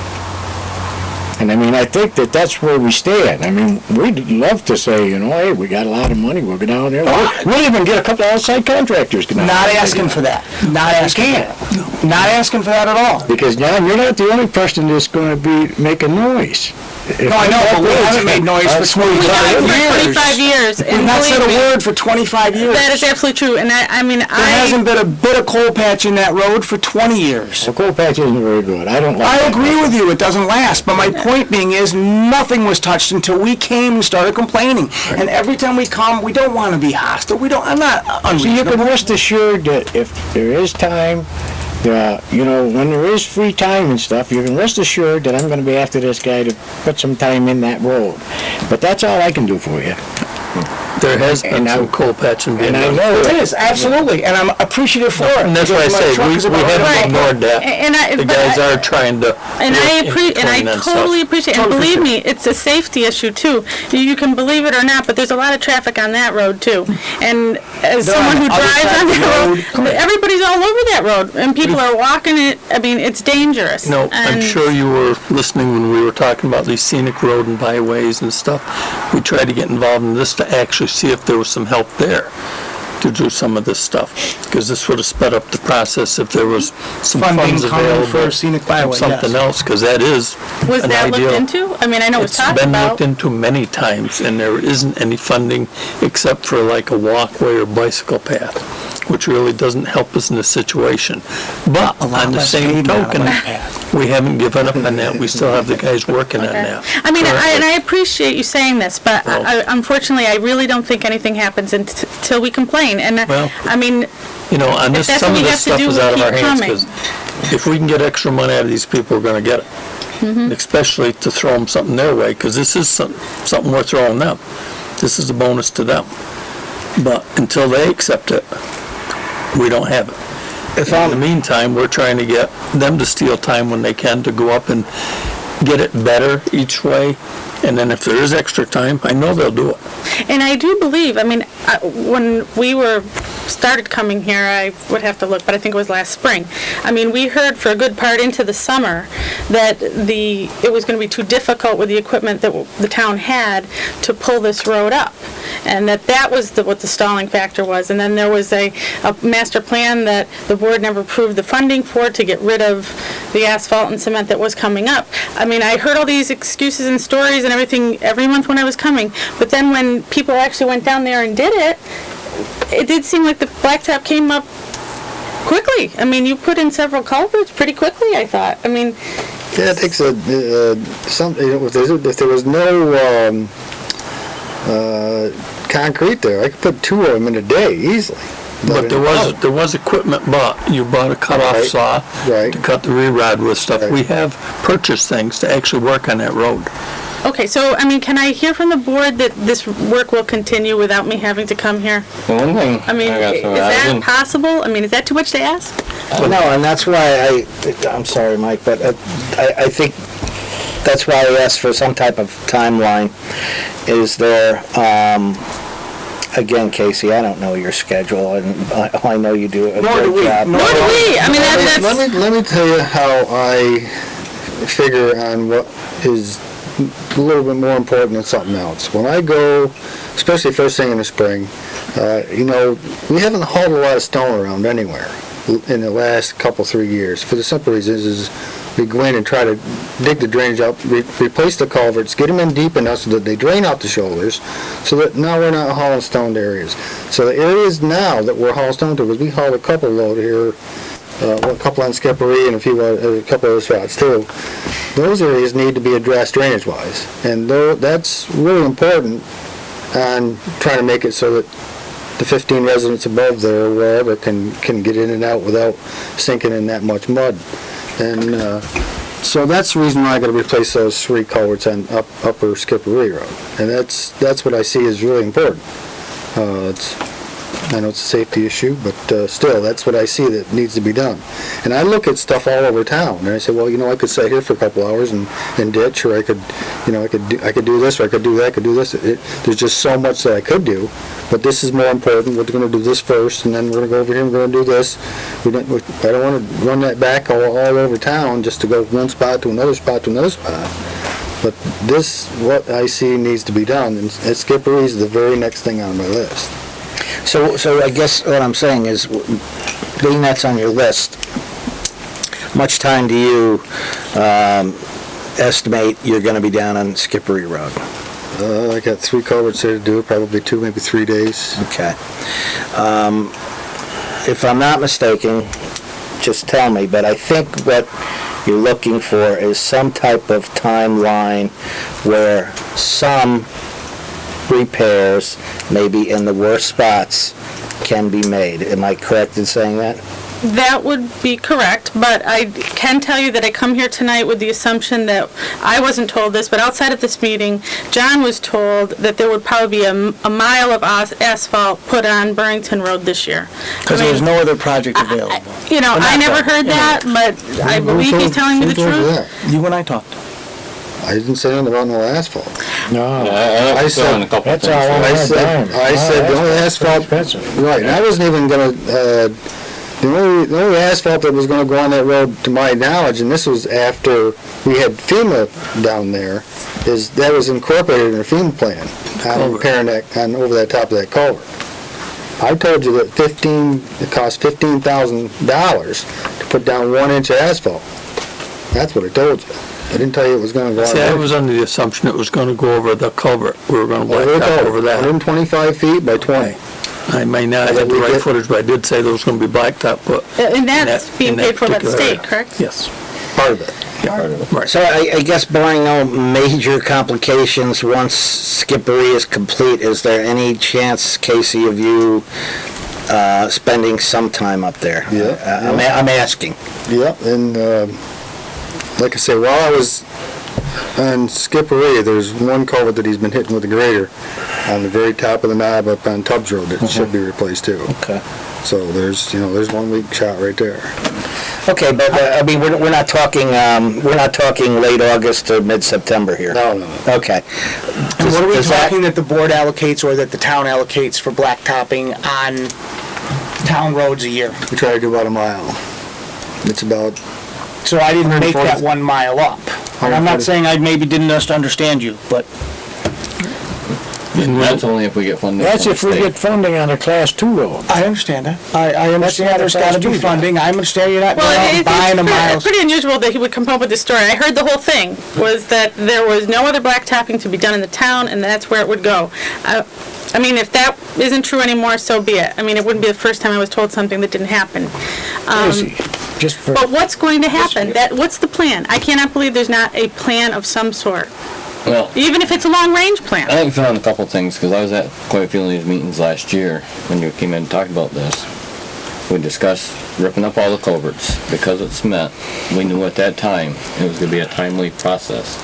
S7: And I mean, I think that's where we stand. I mean, we'd love to say, hey, we got a lot of money, we'll go down there. We'll even get a couple of outside contractors to go down there.
S5: Not asking for that. Not asking for that. Not asking for that at all.
S7: Because now you're not the only person that's going to be making noise.
S5: No, I know, but we haven't made noise for 25
S9: We have for
S5: years.
S9: 25 years.
S5: We've
S9: And
S5: not said a
S9: believe me,
S5: word for 25 years.
S9: that is absolutely true. And there
S5: hasn't been a bit of coal patch in that road for 20 years.
S7: The coal patch isn't very good. I don't like
S5: I
S7: that.
S5: agree with you, it doesn't last, but my point being is, nothing was touched until we came and started complaining. And every time we come, we don't want to be hostile, I'm not
S7: So you can
S5: unreasonable.
S7: rest assured that if there is time, when there is free time and stuff, you can rest assured that I'm going to be after this guy to put some time in that road. But that's all I can do for you.
S1: There has been
S7: And
S1: some coal patching being
S7: And I
S1: done.
S7: know
S5: It is, absolutely, and I'm appreciative for it.
S1: And that's why I
S5: Because my
S1: say,
S5: truck is
S1: we
S5: about
S1: haven't
S5: ready.
S1: ignored that.
S9: And
S1: The guys are trying to.
S9: And I
S1: work in between and stuff.
S9: totally appreciate, and believe me, it's a safety issue too. You can believe it or not, but there's a lot of traffic on that road too. And as
S5: They're
S9: someone
S5: on
S9: who
S5: the other
S9: drives
S5: side
S9: on
S5: of the
S9: that road, everybody's all over that road, and people are walking it. I mean, it's dangerous.
S1: No, I'm
S9: And-
S1: sure you were listening when we were talking about these scenic road and byways and stuff. We tried to get involved in this to actually see if there was some help there to do some of this stuff, because this would have sped up the process if there was some
S5: Funding
S1: funds
S5: coming
S1: available.
S5: for scenic byway,
S1: from Something
S5: yes.
S1: else, because that is
S9: Was
S1: an
S9: that looked
S1: ideal.
S9: into? I mean, I know it's
S1: It's
S9: talked
S1: been
S9: about.
S1: looked into many times, and there isn't any funding except for like a walkway or bicycle path. which really doesn't help us in this situation. But
S10: A lot
S1: on the
S10: less
S1: same
S10: pavement on
S1: token,
S10: that path.
S1: we haven't given up on that. We still have the guys working on
S9: Okay.
S1: that.
S9: I mean,
S1: currently.
S9: and I appreciate you saying this, but unfortunately, I really don't think anything happens until we complain. And,
S1: Well-
S9: I mean,
S1: You know, on this,
S9: that's
S1: some
S9: what
S1: of
S9: we
S1: this
S9: have to
S1: stuff
S9: do,
S1: is
S9: we'll
S1: out of our
S9: keep
S1: hands,
S9: coming.
S1: because if we can get extra money out of these people, we're gonna get it. Especially to throw them something their way, because this is something we're throwing them. This is a bonus to them. But until they accept it, we don't have it. In the meantime, we're trying to get them to steal time when they can to go up and get it better each way. And then if there is extra time, I know they'll do it.
S9: and I do believe, I mean, when we started coming here, I would have to look, but I think it was last spring. I mean, we heard for a good part into the summer that it was going to be too difficult with the equipment that the town had to pull this road up. And that was what the stalling factor was. And then there was a master plan that the board never approved the funding for to get rid of the asphalt and cement that was coming up. I mean, I heard all these excuses and stories and everything every month when I was coming. But then when people actually went down there and did it, it did seem like the blacktop came up quickly. I mean, you put in several culverts pretty quickly, I thought. I mean,
S8: Yeah, it takes if there was no concrete there, I could put 2 of them in a day easily.
S1: But there was equipment bought. You bought a cut-off
S8: Right,
S1: saw
S8: right.
S1: to cut the re-rod with stuff.
S8: Right.
S1: We have purchased things to actually work on that road.
S9: okay, so, I mean, can I hear from the board that this work will continue without me having to come here?
S2: The one thing
S9: I mean,
S2: got
S9: is
S2: some- I
S9: that
S2: didn't-
S9: possible? I mean, is that too much to ask?
S4: No, and that's why I'm sorry, Mike, but I think that's why I asked for some type of timeline. Is there, again, Casey, I don't know your schedule, and I know you do a
S5: Nor do
S4: great
S5: we.
S4: job.
S9: Nor do we. I mean, that's...
S8: Let me tell you how I figure on what is a little bit more important than something else. When I go, especially first thing in the spring, we haven't hauled a lot of stone around anywhere in the last couple, 3 years. For the simple reason is we go in and try to dig the drainage out, replace the culverts, get them in deep enough so that they drain out the shoulders, so that now we're not hauling stone to areas. So the areas now that we're hauling stone to, because we hauled a couple load here, a couple on Skippery and a couple other spots too. Those areas need to be addressed drainage-wise, and that's really important on trying to make it so that the 15 residents above there, or wherever, can get in and out without sinking in that much mud. And so that's the reason why I got to replace those 3 culverts on Upper Skippery Road, and that's what I see as really important. I know it's a safety issue, but still, that's what I see that needs to be done. And I look at stuff all over town, and I say, well, I could sit here for a couple hours and ditch, or I could do this, or I could do that, I could do this. There's just so much that I could do, but this is more important. We're going to do this first, and then we're going to go over here and we're going to do this. I don't want to run that back all over town just to go one spot to another spot to another spot. But this, what I see needs to be done, and Skippery is the very next thing on my list.
S4: So I guess what I'm saying is, being that's on your list, much time do you estimate you're going to be down on Skippery Road?
S8: I got 3 culverts there to do, probably 2, maybe 3 days.
S4: Okay. If I'm not mistaken, just tell me, but I think what you're looking for is some type of timeline where some repairs, maybe in the worst spots, can be made. Am I correct in saying that?
S9: That would be correct, but I can tell you that I come here tonight with the assumption that, I wasn't told this, but outside of this meeting, John was told that there would probably be a mile of asphalt put on Burrington Road this year.
S10: Because there was no other project available.
S9: I never heard that, but I believe he's telling me the
S8: Who told you
S9: truth.
S8: that?
S10: You and I talked.
S8: I didn't say anything about no asphalt.
S7: No,
S2: Yeah, I
S8: I
S2: said
S8: said-
S2: a couple
S7: that's
S2: things.
S7: all
S2: there.
S8: I said the only asphalt,
S7: expensive.
S8: right, and I wasn't even gonna, the only asphalt that was gonna go on that road, to my knowledge, and this was after we had FEMA down there, is that was incorporated in the FEMA plan, on repairing that, on over that top of that culvert. I told you that it cost $15,000 to put down 1 inch of asphalt. That's what I told you. I didn't tell you it was gonna go on.
S1: See, I was under the assumption it was gonna go over the culvert. We were gonna blacktop over that.
S8: 125 feet by 20.
S1: I may not have the right footage, but I did say there was gonna be blacktop put.
S9: And that's being
S1: in that
S9: paid for by the
S1: particular
S9: state,
S1: area.
S9: correct?
S1: Yes.
S4: Part of it.
S1: Right.
S4: So I guess barring no major complications, once Skippery is complete, is there any chance, Casey, of you spending some time up there?
S8: Yeah.
S4: I'm asking.
S8: Yep, and like I say, while I was on Skippery, there's one culvert that he's been hitting with a grader on the very top of the knob up on Tubbs Road that should be replaced too.
S4: Okay.
S8: So there's 1 week shot right there.
S4: Okay, but I mean, we're not talking late August to mid-September here.
S8: No.
S4: Okay.
S5: And what are we
S4: Does that-
S5: talking that the board allocates or that the town allocates for blacktopping on town roads a year?
S8: We try to do about a mile. It's about,
S5: So I didn't make
S8: 140.
S5: that 1 mile up. And I'm not saying I maybe didn't just understand you, but
S2: That's only if we get funding.
S7: That's
S2: from
S7: if
S2: the
S7: we
S2: state.
S7: get funding on a class 2 road.
S5: I understand that. I understand there's gotta be
S7: That's not a
S5: funding. I understand you're not
S9: Well,
S5: going out and buying a mile.
S9: it's pretty unusual that he would come up with this story. I heard the whole thing was that there was no other blacktopping to be done in the town, and that's where it would go. I mean, if that isn't true anymore, so be it. I mean, it wouldn't be the first time I was told something that didn't happen.
S7: Easy. Just for,
S9: But what's going to happen? What's the plan? I cannot believe there's not a plan of some sort,
S2: Well,
S9: even if it's a long-range plan.
S2: I think we found a couple things, because I was at quite a few of these meetings last year when you came in and talked about this. We discussed ripping up all the culverts, because it's cement. We knew at that time it was gonna be a timely process.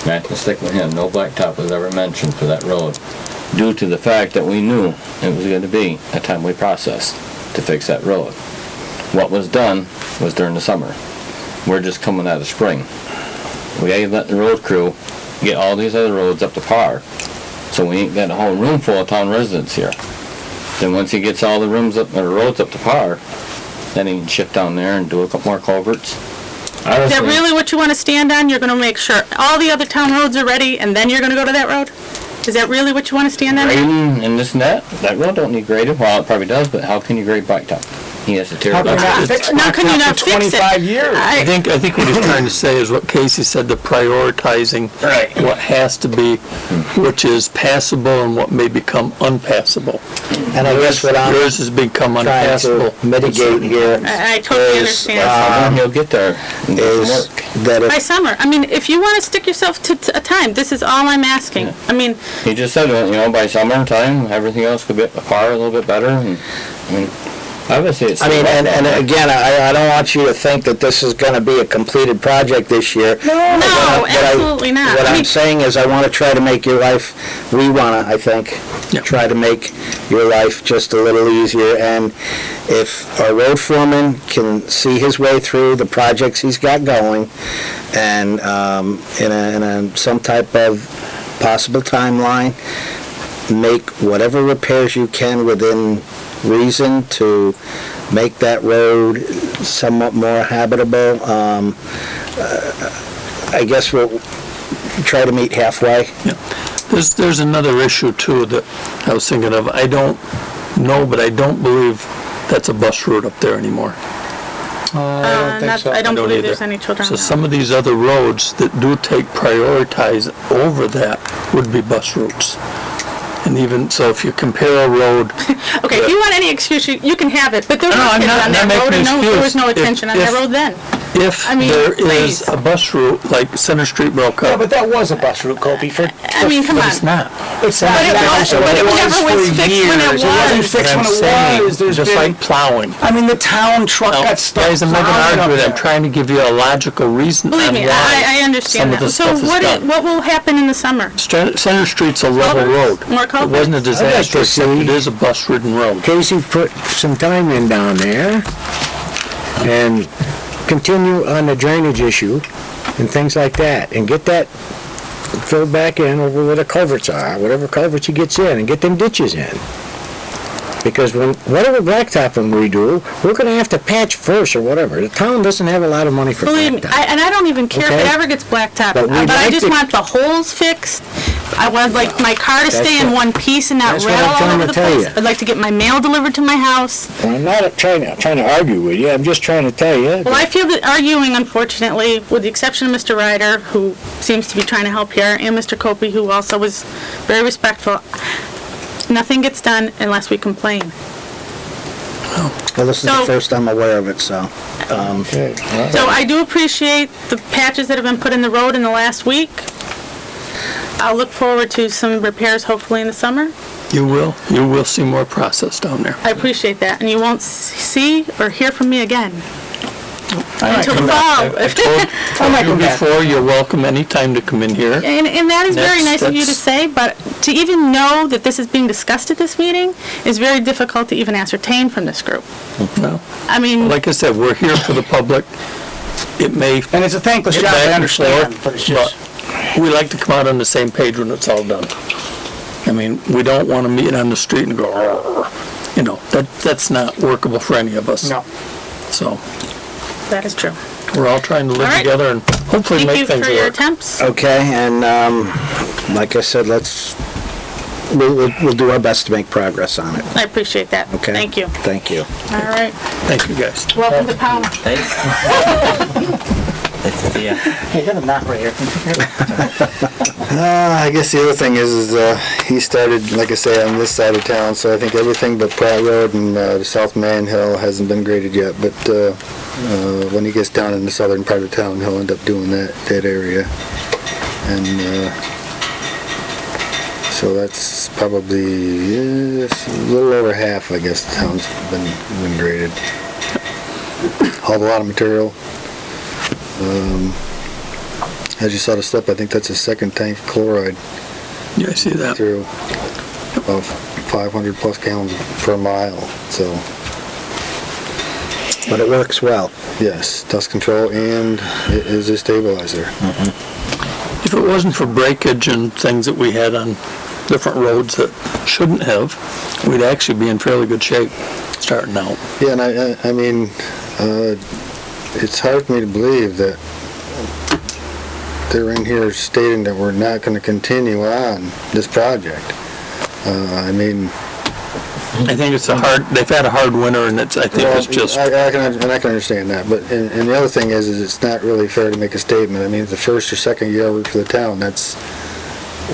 S2: And I can stick with him, no blacktop was ever mentioned for that road, due to the fact that we knew it was gonna be a timely process to fix that road. What was done was during the summer. We're just coming out of spring. We gotta let the road crew get all these other roads up to par, so we ain't got a whole room full of town residents here. Then once he gets all the rooms up, or roads up to par, then he can shift down there and do a couple more culverts.
S9: Is that really what you want to stand on? You're going to make sure all the other town roads are ready, and then you're going to go to that road? Is that really what you want to stand on?
S2: Grading and this and that road don't need grading. Well, it probably does, but how can you grade blacktop? He has to tear
S5: How
S2: it
S5: can you
S2: up.
S5: not fix
S9: Now, can you
S5: blacktop
S9: not
S5: for
S9: fix it?
S5: 25 years?
S1: I think what he's trying to say is what Casey said, the prioritizing what has to be, which is passable and what may become unpassable.
S4: And I guess what I'm
S1: Yours has become
S4: trying
S1: unpassable.
S4: to mitigate here
S9: I totally
S4: is,
S9: understand.
S2: He'll get there and do some
S4: is
S2: work.
S4: that
S9: By
S4: if,
S9: summer. I mean, if you want to stick yourself to a time, this is all I'm asking. I mean,
S2: He just said, by summertime, everything else could be up to par a little bit better, and, I mean, obviously it's.
S4: I mean, and again, I don't want you to think that this is gonna be a completed project this year.
S9: no, absolutely not.
S4: What
S9: I
S4: I'm
S9: mean,
S4: saying is I wanna try to make your life, we wanna, I think, try to make your life just a little easier, and if our road foreman can see his way through the projects he's got going, and, in some type of possible timeline, make whatever repairs you can within reason to make that road somewhat more habitable. I guess we'll try to meet halfway.
S1: There's another issue too that I was thinking of. I don't know, but I don't believe that's a bus route up there anymore.
S9: I don't believe
S1: either.
S9: there's any children
S1: So
S9: on that.
S1: some of these other roads that do take prioritize over that would be bus routes. And even, so if you compare a road,
S9: Okay, if you want any excuse, you can have it, but there
S1: No,
S9: were
S1: I'm
S9: kids
S1: not-
S9: on
S1: not
S9: that road,
S1: making
S9: and
S1: an
S9: there was no
S1: excuse.
S9: attention on that
S1: If-
S9: road then.
S1: if
S9: I mean,
S1: there
S9: please.
S1: is a bus route, like Center Street broke
S5: Yeah,
S1: up,
S5: but that was a bus route, Kobe, for...
S9: I mean, come on.
S1: it's not.
S5: It's not
S9: But it
S5: now,
S9: was-
S5: so
S9: but it
S5: it
S9: never was
S5: was for
S9: fixed when it
S5: years. It
S9: was.
S5: wasn't
S1: But
S5: fixed
S1: I'm
S5: when it
S1: saying,
S5: was. There's
S1: just
S5: been...
S1: like plowing.
S5: I mean, the town truck
S1: Now,
S5: got stuck
S1: guys, I'm not
S5: plowing
S1: gonna
S5: up
S1: argue it. I'm
S5: there.
S1: trying to give you a logical reason on
S9: Believe me,
S1: why
S9: I
S1: some
S9: understand
S1: of
S9: that.
S1: this
S9: So
S1: stuff is done.
S9: what will happen in the summer?
S1: Center Street's a level road.
S9: Culverts? More
S1: It wasn't a
S9: culverts?
S7: I'd like
S1: disaster,
S7: to
S1: except
S7: see-
S1: it is a bus-ridden road.
S7: Casey put some time in down there and continue on the drainage issue and things like that, and get that filled back in over where the culverts are, whatever culverts he gets in, and get them ditches in. Because when, whatever blacktopping we do, we're gonna have to patch first or whatever. The town doesn't have a lot of money for
S9: Believe me,
S7: blacktop.
S9: and I don't even care if
S7: Okay.
S9: it ever gets blacktopped,
S7: But we'd
S9: but I
S7: like
S9: just
S7: to-
S9: want the holes fixed. I would like my car to stay in
S7: what-
S9: one piece and not
S7: that's what
S9: rattle
S7: I'm
S9: all
S7: trying
S9: over
S7: to
S9: the
S7: tell
S9: place.
S7: you.
S9: I'd like to get my mail delivered to my house.
S7: Well, I'm not trying to argue with you, I'm just trying to tell you.
S9: Well, I feel that arguing, unfortunately, with the exception of Mr. Ryder, who seems to be trying to help here, and Mr. Copey, who also was very respectful, nothing gets done unless we complain.
S4: Well, this is the
S9: So-
S4: first I'm aware of it, so.
S7: Okay.
S9: So I do appreciate the patches that have been put in the road in the last week. I'll look forward to some repairs hopefully in the summer.
S1: You will see more process down there.
S9: I appreciate that, and you won't see or hear from me again
S7: I
S9: until the
S7: might
S9: fall.
S1: I told you before, you're welcome anytime to come in here.
S9: And that is very
S1: That's-
S9: nice of you to
S1: that's-
S9: say, but to even know that this is being discussed at this meeting is very difficult to even ascertain from this group.
S1: No.
S9: I mean,
S1: Like I said, we're here for the public. It may,
S5: And it's a thankless
S1: Get
S5: job,
S1: back
S5: I
S1: and
S5: understand,
S1: forth,
S5: but it's just,
S1: we like to come out on the same page when it's all done. I mean, we don't want to meet on the street and go, "Arr." You know, that's not workable for any of us.
S5: no.
S1: So,
S9: that is true.
S1: we're all trying to live
S9: All right.
S1: together and hopefully
S9: Thank you
S1: make things
S9: for your
S1: work.
S9: attempts.
S4: Okay, and, like I said, we'll do our best to make progress on it,
S9: I appreciate that.
S4: okay?
S9: Thank you.
S4: Thank you.
S9: All right.
S1: Thank you, guys.
S9: Welcome to Pownal.
S10: Hey, you got a knot right here.
S8: I guess the other thing is he started, like I say, on this side of town, so I think everything but Pratt Road and the South Man Hill hasn't been graded yet, but when he gets down in the southern part of town, he'll end up doing that area. And so that's probably a little over half, I guess, the town's been graded. Hauled a lot of material. As you saw the slip, I think that's a second tank of chloride
S1: Yeah, I see that.
S8: through of 500 plus gallons per mile, so,
S4: But it works well.
S8: yes, dust control and it is a stabilizer.
S1: If it wasn't for breakage and things that we had on different roads that shouldn't have, we'd actually be in fairly good shape starting out.
S8: Yeah, and I mean, it's hard for me to believe that they're in here stating that we're not gonna continue on this project. I mean,
S1: I think it's they've had a hard winter and I think it's just,
S8: I can understand that, but, and the other thing is it's not really fair to make a statement. I mean, the first or second year I worked for the town, that's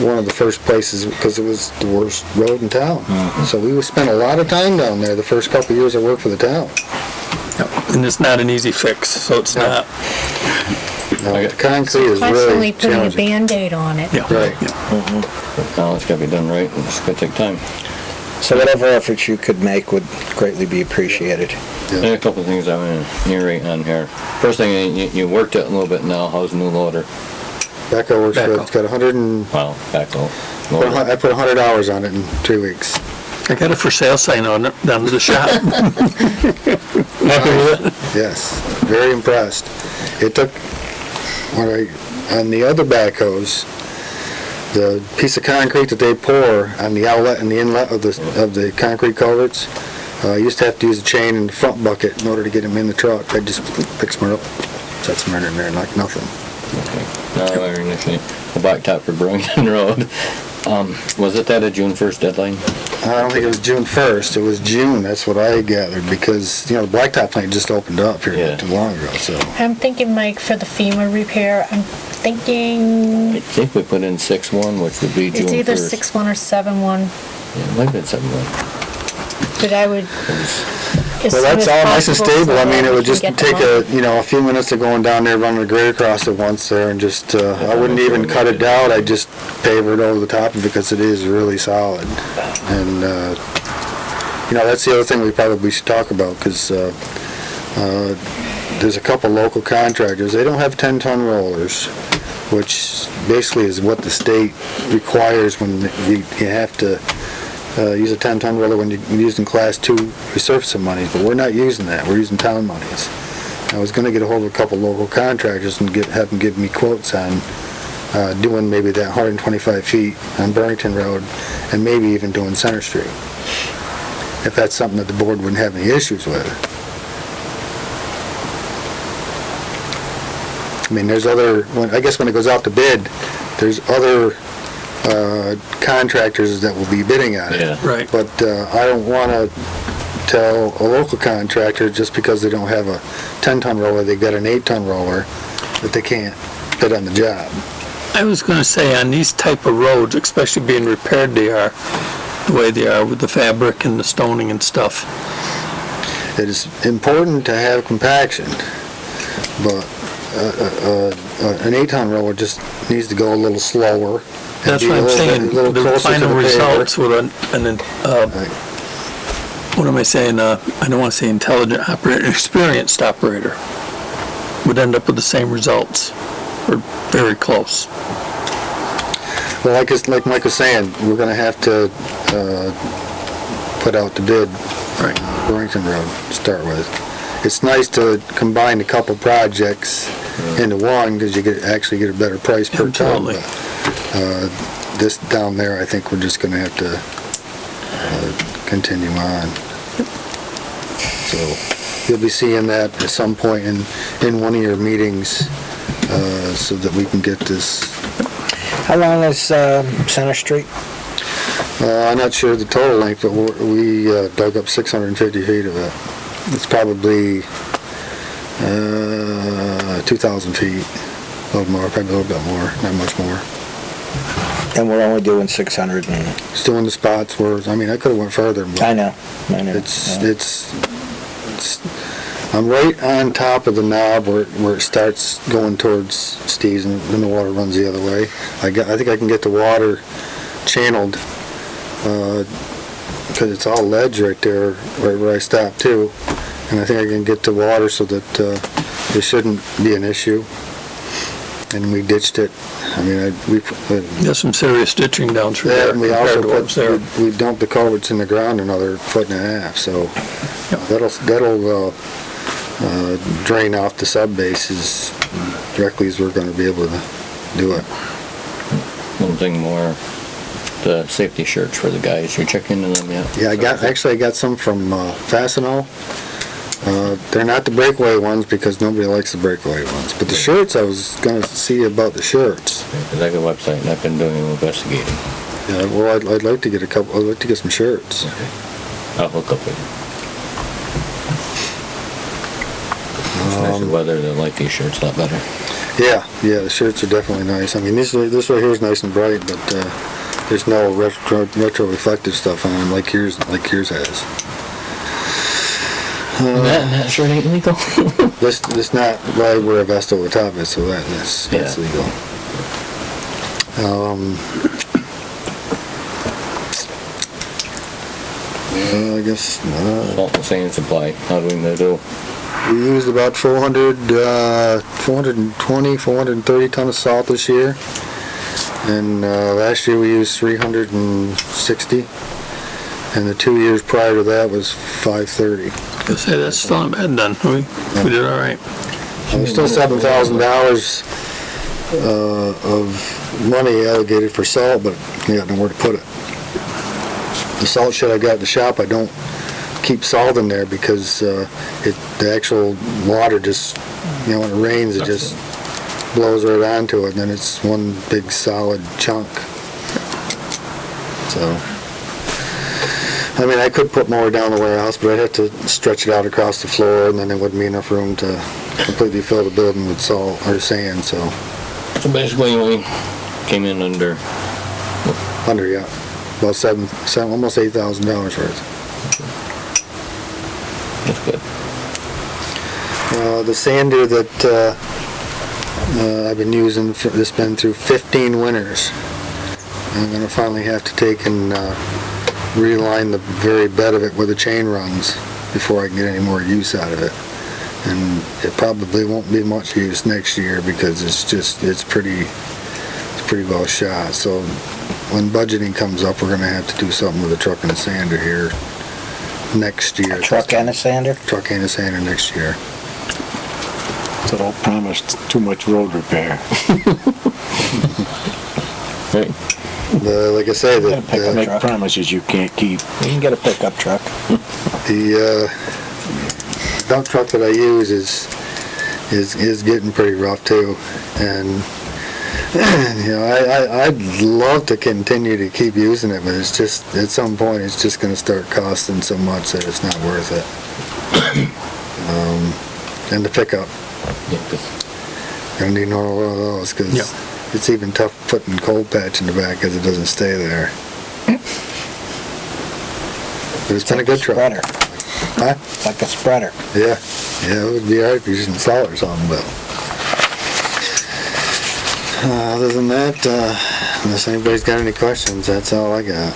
S8: one of the first places, because it was the worst road in town. So we spent a lot of time down there the first couple of years I worked for the town.
S1: and it's not an easy fix, so it's not.
S8: The concrete is
S3: Constantly
S8: really
S3: putting a
S8: challenging.
S3: Band-Aid on it.
S1: Yeah.
S8: Right.
S2: Now it's gotta be done right, and it's gonna take time.
S4: So whatever efforts you could make would greatly be appreciated.
S2: And a couple of things I want to narrate on here. First thing, you worked it a little bit now, how's the new loader?
S8: Backhoe works good.
S1: Backhoe.
S8: It's got 100 and,
S2: Wow, backhoe.
S8: I put 100 hours on it in 3 weeks.
S1: I got a for sale sign on it down to the shop. Happy with it?
S8: Yes, very impressed. It took, on the other backhoes, the piece of concrete that they pour on the outlet and the inlet of the concrete culverts, I used to have to use a chain in the front bucket in order to get them in the truck. I just pick them up, set some in there like nothing.
S2: Now, I initially, the blacktop for Burlington Road. Was it that a June 1st deadline?
S8: I don't think it was June 1st, it was June, that's what I gathered, because, the blacktop plant just opened up here
S2: Yeah.
S8: not too long ago, so.
S3: I'm thinking, Mike, for the FEMA repair, I'm thinking
S2: I think we put in 6/1, which would be June 1st.
S3: it's either 6/1 or 7/1,
S2: Yeah, it might have been 7/1.
S3: but I would, as
S8: Well,
S3: soon
S8: that's
S3: as
S8: all nice and
S3: possible,
S8: stable,
S3: so
S8: I mean,
S3: that
S8: it
S3: we
S8: would
S3: can
S8: just
S3: get
S8: take
S3: them
S8: a few minutes of going down there, running the grade across it once there, and just, I wouldn't even cut it down, I'd just paver it over the top because it is really solid. And, that's the other thing we probably should talk about, because, there's a couple local contractors, they don't have 10-ton rollers, which basically is what the state requires when you have to use a 10-ton roller when you're using Class 2 resurfacing monies, but we're not using that, we're using town monies. I was gonna get a hold of a couple local contractors and have them give me quotes on doing maybe that 125 feet on Burlington Road, and maybe even doing Center Street, if that's something that the board wouldn't have any issues with. I mean, there's I guess when it goes out to bid, there's other contractors that will be bidding on it.
S2: Yeah.
S1: Right.
S8: But I don't want to tell a local contractor just because they don't have a 10-ton roller, they've got an 8-ton roller, that they can't bid on the job.
S1: I was gonna say, on these type of roads, especially being repaired they are, the way they are with the fabric and the stoning and stuff.
S8: It is important to have compaction, but an 8-ton roller just needs to go a little slower. and
S1: That's
S8: be
S1: what
S8: a
S1: I'm
S8: little
S1: saying,
S8: bit- a little
S1: the
S8: closer to
S1: final
S8: the paver.
S1: results with what am I saying, I don't want to say intelligent operator, experienced operator would end up with the same results, or very close.
S8: Well, like Mike was saying, we're gonna have to put out the bid
S1: Right.
S8: Burrington Road to start with. It's nice to combine a couple projects into one, because you actually get a better price per ton.
S1: Absolutely.
S8: But, this down there, I think we're just gonna have to continue on. So, you'll be seeing that at some point in one of your meetings, so that we can get this.
S4: How long is Center Street?
S8: I'm not sure the total length, but we dug up 650 feet of it. It's probably 2,000 feet, a little more, probably a little bit more, not much more.
S4: And we're only doing 600 and...
S8: Still in the spots where, I mean, I could've went further,
S4: I
S8: but
S4: know.
S8: it's, I'm right on top of the knob where it starts going towards Steve's, and then the water runs the other way. I think I can get the water channeled, because it's all ledge right there, right where I stopped too. And I think I can get the water so that there shouldn't be an issue. And we ditched it. I mean,
S1: There's some serious ditching down through there
S8: and we also
S1: compared to what was there.
S8: we dumped the culverts in the ground another 1.5 feet, so that'll drain off the sub bases directly as we're gonna be able to do it.
S2: One thing more, the safety shirts for the guys, you're checking into them yet?
S8: Yeah, I got some from Fastenal. They're not the breakaway ones because nobody likes the breakaway ones, but the shirts, I was gonna see about the shirts.
S2: Because I got a website and I've been doing investigating.
S8: Yeah, well, I'd like to get I'd like to get some shirts.
S2: I'll hook up with you. It's nicer weather, they like these shirts a lot better.
S8: Yeah, the shirts are definitely nice. I mean, this right here is nice and bright, but there's no retro reflective stuff on them like yours has.
S2: That shirt ain't legal.
S8: This not, well, I wear a vest over top of it, so that's legal. I guess,
S2: Salt and sand supply, how do we do?
S8: we used about 420, 430 ton of salt this year. And last year we used 360. And the 2 years prior to that was 530.
S1: I say that's still not bad done. We did all right.
S8: There's still $7,000 of money allocated for salt, but you got nowhere to put it. The salt shed I got at the shop, I don't keep salt in there because the actual water just, when it rains, it just blows right onto it, and then it's one big solid chunk. So, I mean, I could put more down the warehouse, but I'd have to stretch it out across the floor, and then there wouldn't be enough room to completely fill the building with salt or sand, so.
S2: So basically we came in under,
S8: Yeah. About seven, almost $8,000 worth.
S2: that's good.
S8: The sander that I've been using, it's been through 15 winters. I'm gonna finally have to take and reline the very bed of it where the chain runs before I can get any more use out of it. And it probably won't be much use next year because it's pretty well shot. So when budgeting comes up, we're gonna have to do something with the truck and the sander here next year.
S4: Truck and a sander?
S8: Truck and a sander next year.
S7: So don't promise too much road repair.
S2: Right.
S8: Like I say,
S7: Make promises you can't keep.
S4: You can get a pickup truck.
S8: the dump truck that I use is getting pretty rough too, and I'd love to continue to keep using it, but it's just at some point it's just going to start costing so much that it's not worth it. And the pickup, gonna need another one of those because it's even tough putting cold patch in the back because it doesn't stay there. It's been a good truck.
S7: Spreader,
S8: Huh?
S7: like a spreader.
S8: Yeah, yeah, it would be alright if you just install it or something, but. Other than that, unless anybody's got any questions, that's all I got.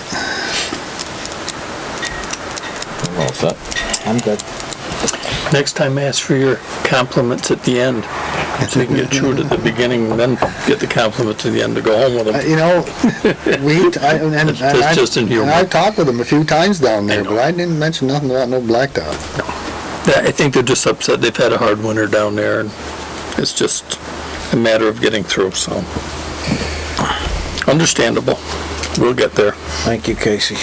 S2: All set.
S7: I'm good.
S1: Next time ask for your compliments at the end, so you can get chewed at the beginning and then get the compliments at the end to go home with them.
S8: You know,
S1: That's just in humor.
S8: and I've talked with them a few times down there, but I didn't mention nothing about no blacktop.
S1: I think they're just upset. They've had a hard winter down there, and it's just a matter of getting through, so. Understandable. We'll get there.
S7: Thank you, Casey.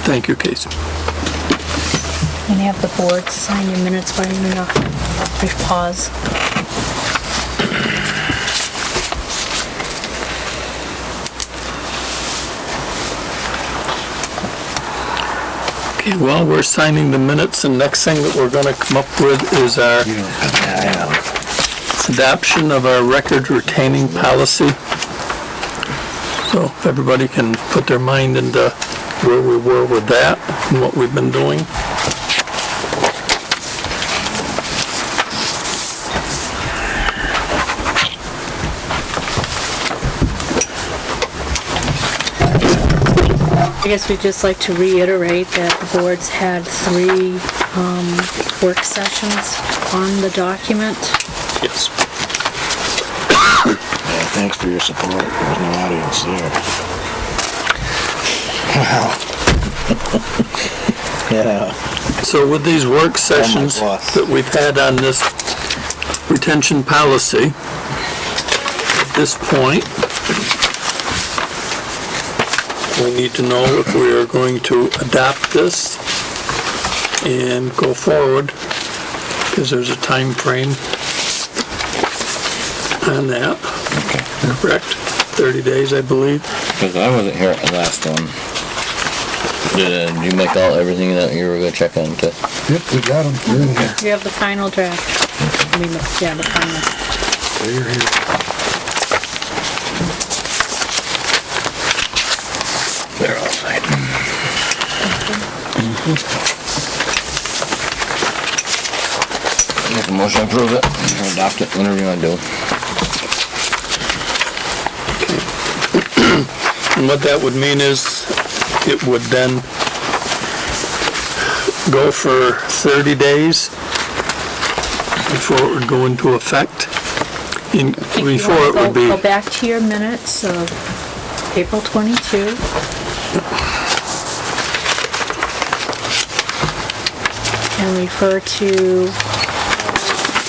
S1: Thank you, Casey.
S3: And have the board sign your minutes while you're in a brief pause.
S1: Okay, well, we're signing the minutes, and next thing that we're gonna come up with is our adoption of our record retaining policy. So if everybody can put their mind into where we were with that and what we've been doing.
S3: I guess we'd just like to reiterate that the board's had 3 work sessions on the document.
S1: Yes.
S7: Yeah, thanks for your support. There's no audience there. Yeah.
S1: So with these work sessions
S7: boss.
S1: that we've had on this retention policy, at this point, we need to know if we are going to adopt this and go forward, because there's a time frame on that. Correct? 30 days, I believe.
S2: Because I wasn't here at the last one. Did you make everything that you were gonna check into?
S6: Yep, we got them.
S3: You have the final draft. I mean, yeah, the final.
S2: They're all signed. Make a motion to approve it, or adopt it, whatever you wanna do.
S1: And what that would mean is, it would then go for 30 days before it would go into effect. Before it would be,
S3: Go back to your minutes of April 22. And refer to,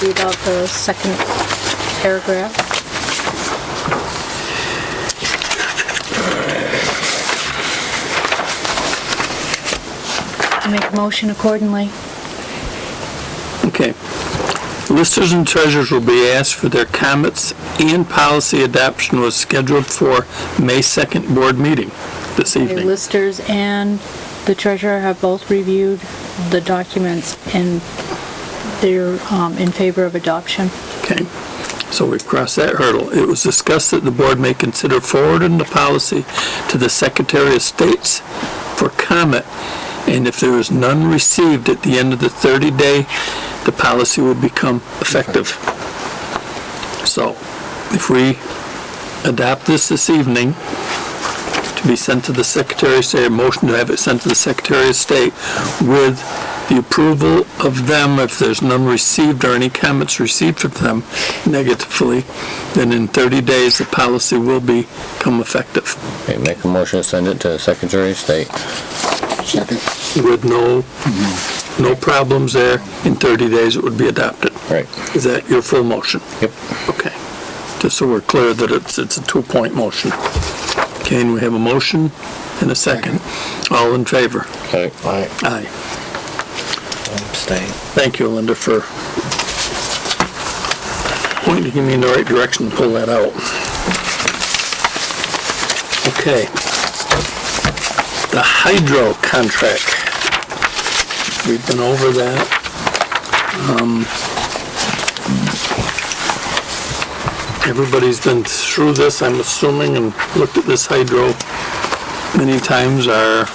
S3: read out the second paragraph. Make a motion accordingly.
S1: okay. Listers and treasurers will be asked for their comments, and policy adoption was scheduled for May 2nd board meeting this
S3: The
S1: evening.
S3: listers and the treasurer have both reviewed the documents and they're in favor of adoption.
S1: Okay, so we've crossed that hurdle. It was discussed that the board may consider forwarding the policy to the Secretary of State's for comment, and if there is none received at the end of the 30-day, the policy would become effective. So, if we adopt this evening, to be sent to the Secretary of State, a motion to have it sent to the Secretary of State with the approval of them, if there's none received or any comments received from them negatively, then in 30 days, the policy will become effective.
S2: Okay, make a motion to send it to the Secretary of State.
S6: Second.
S1: With no problems there, in 30 days it would be adopted.
S2: Right.
S1: Is that your full motion?
S2: Yep.
S1: Okay. Just so we're clear that it's a 2-point motion. Okay, and we have a motion and a second. All in favor?
S2: Okay.
S1: Aye.
S7: Abstain.
S1: Thank you, Linda, for pointing me in the right direction to pull that out. Okay. The hydro contract. We've been over that. Everybody's been through this, I'm assuming, and looked at this hydro many times. Our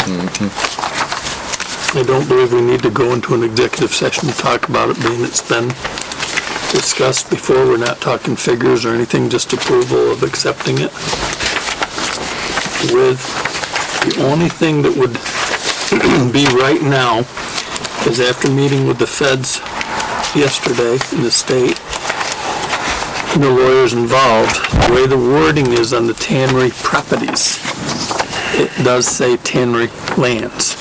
S1: I don't believe we need to go into an executive session to talk about it, being it's been discussed before. We're not talking figures or anything, just approval of accepting it. With the only thing that would be right now is after meeting with the feds yesterday in the state, and the lawyers involved, the way the wording is on the Tannery properties, it does say Tannery lands.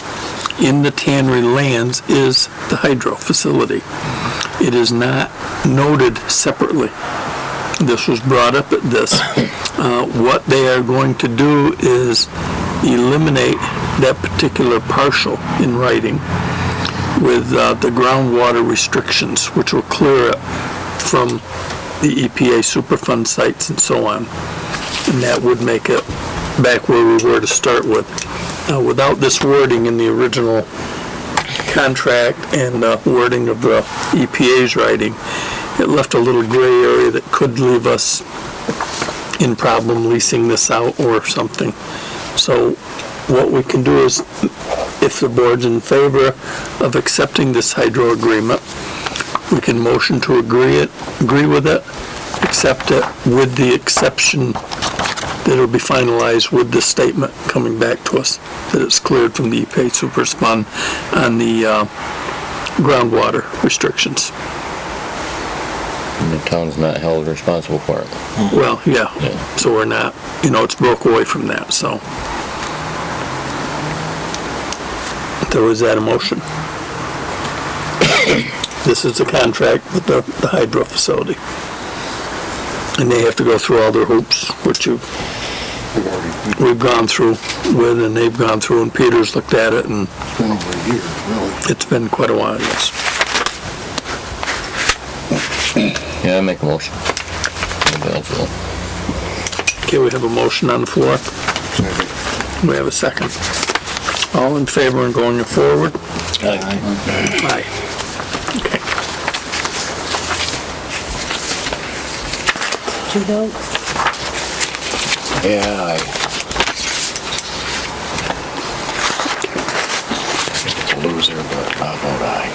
S1: In the Tannery lands is the hydro facility. It is not noted separately. This was brought up at this. What they are going to do is eliminate that particular partial in writing with the groundwater restrictions, which will clear it from the EPA Superfund sites and so on. And that would make it back where we were to start with. Without this wording in the original contract and wording of the EPA's writing, it left a little gray area that could leave us in problem leasing this out or something. So what we can do is, if the board's in favor of accepting this hydro agreement, we can motion to agree with it, accept it with the exception that it'll be finalized with the statement coming back to us, that it's cleared from the EPA Superfund on the groundwater restrictions.
S2: And the town's not held responsible for it.
S1: Well, yeah, so we're not, it's broke away from that, so. So is that a motion? This is the contract with the hydro facility. And they have to go through all their hoops, which we've gone through with, and they've gone through, and Peter's looked at it, and
S6: It's been over a year, really.
S1: it's been quite a while, yes.
S2: Yeah, I make a motion.
S1: Okay, we have a motion on the floor.
S6: Second.
S1: We have a second. All in favor and going forward? Aye. Okay.
S3: Did you vote?
S7: Yeah, it's a loser, but I'll vote aye.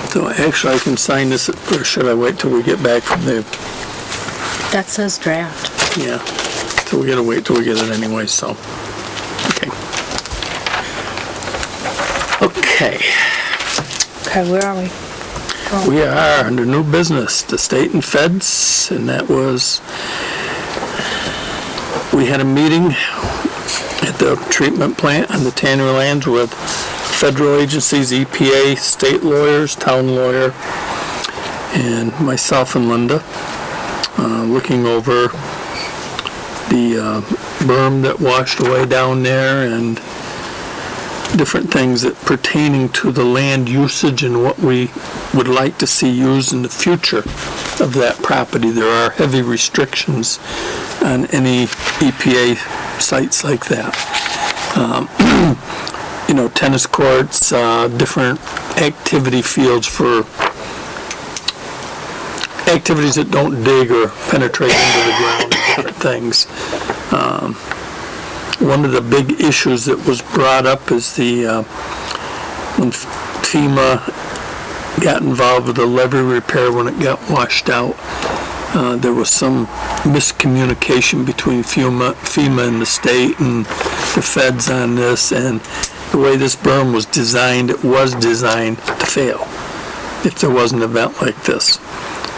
S1: So actually, I can sign this, or should I wait till we get back from the,
S3: That says draft.
S1: yeah, so we gotta wait till we get it anyway, so, okay. Okay,
S3: Okay, where are we?
S1: we are under new business, the state and feds, and that was, we had a meeting at the treatment plant on the Tannery lands with federal agencies, EPA, state lawyers, town lawyer, and myself and Linda, looking over the berm that washed away down there and different things that pertaining to the land usage and what we would like to see used in the future of that property. There are heavy restrictions on any EPA sites like that. Tennis courts, different activity fields for activities that don't dig or penetrate into the ground, different things. One of the big issues that was brought up is when FEMA got involved with the levee repair when it got washed out. There was some miscommunication between FEMA and the state and the feds on this, and the way this berm was designed, it was designed to fail if there was an event like this.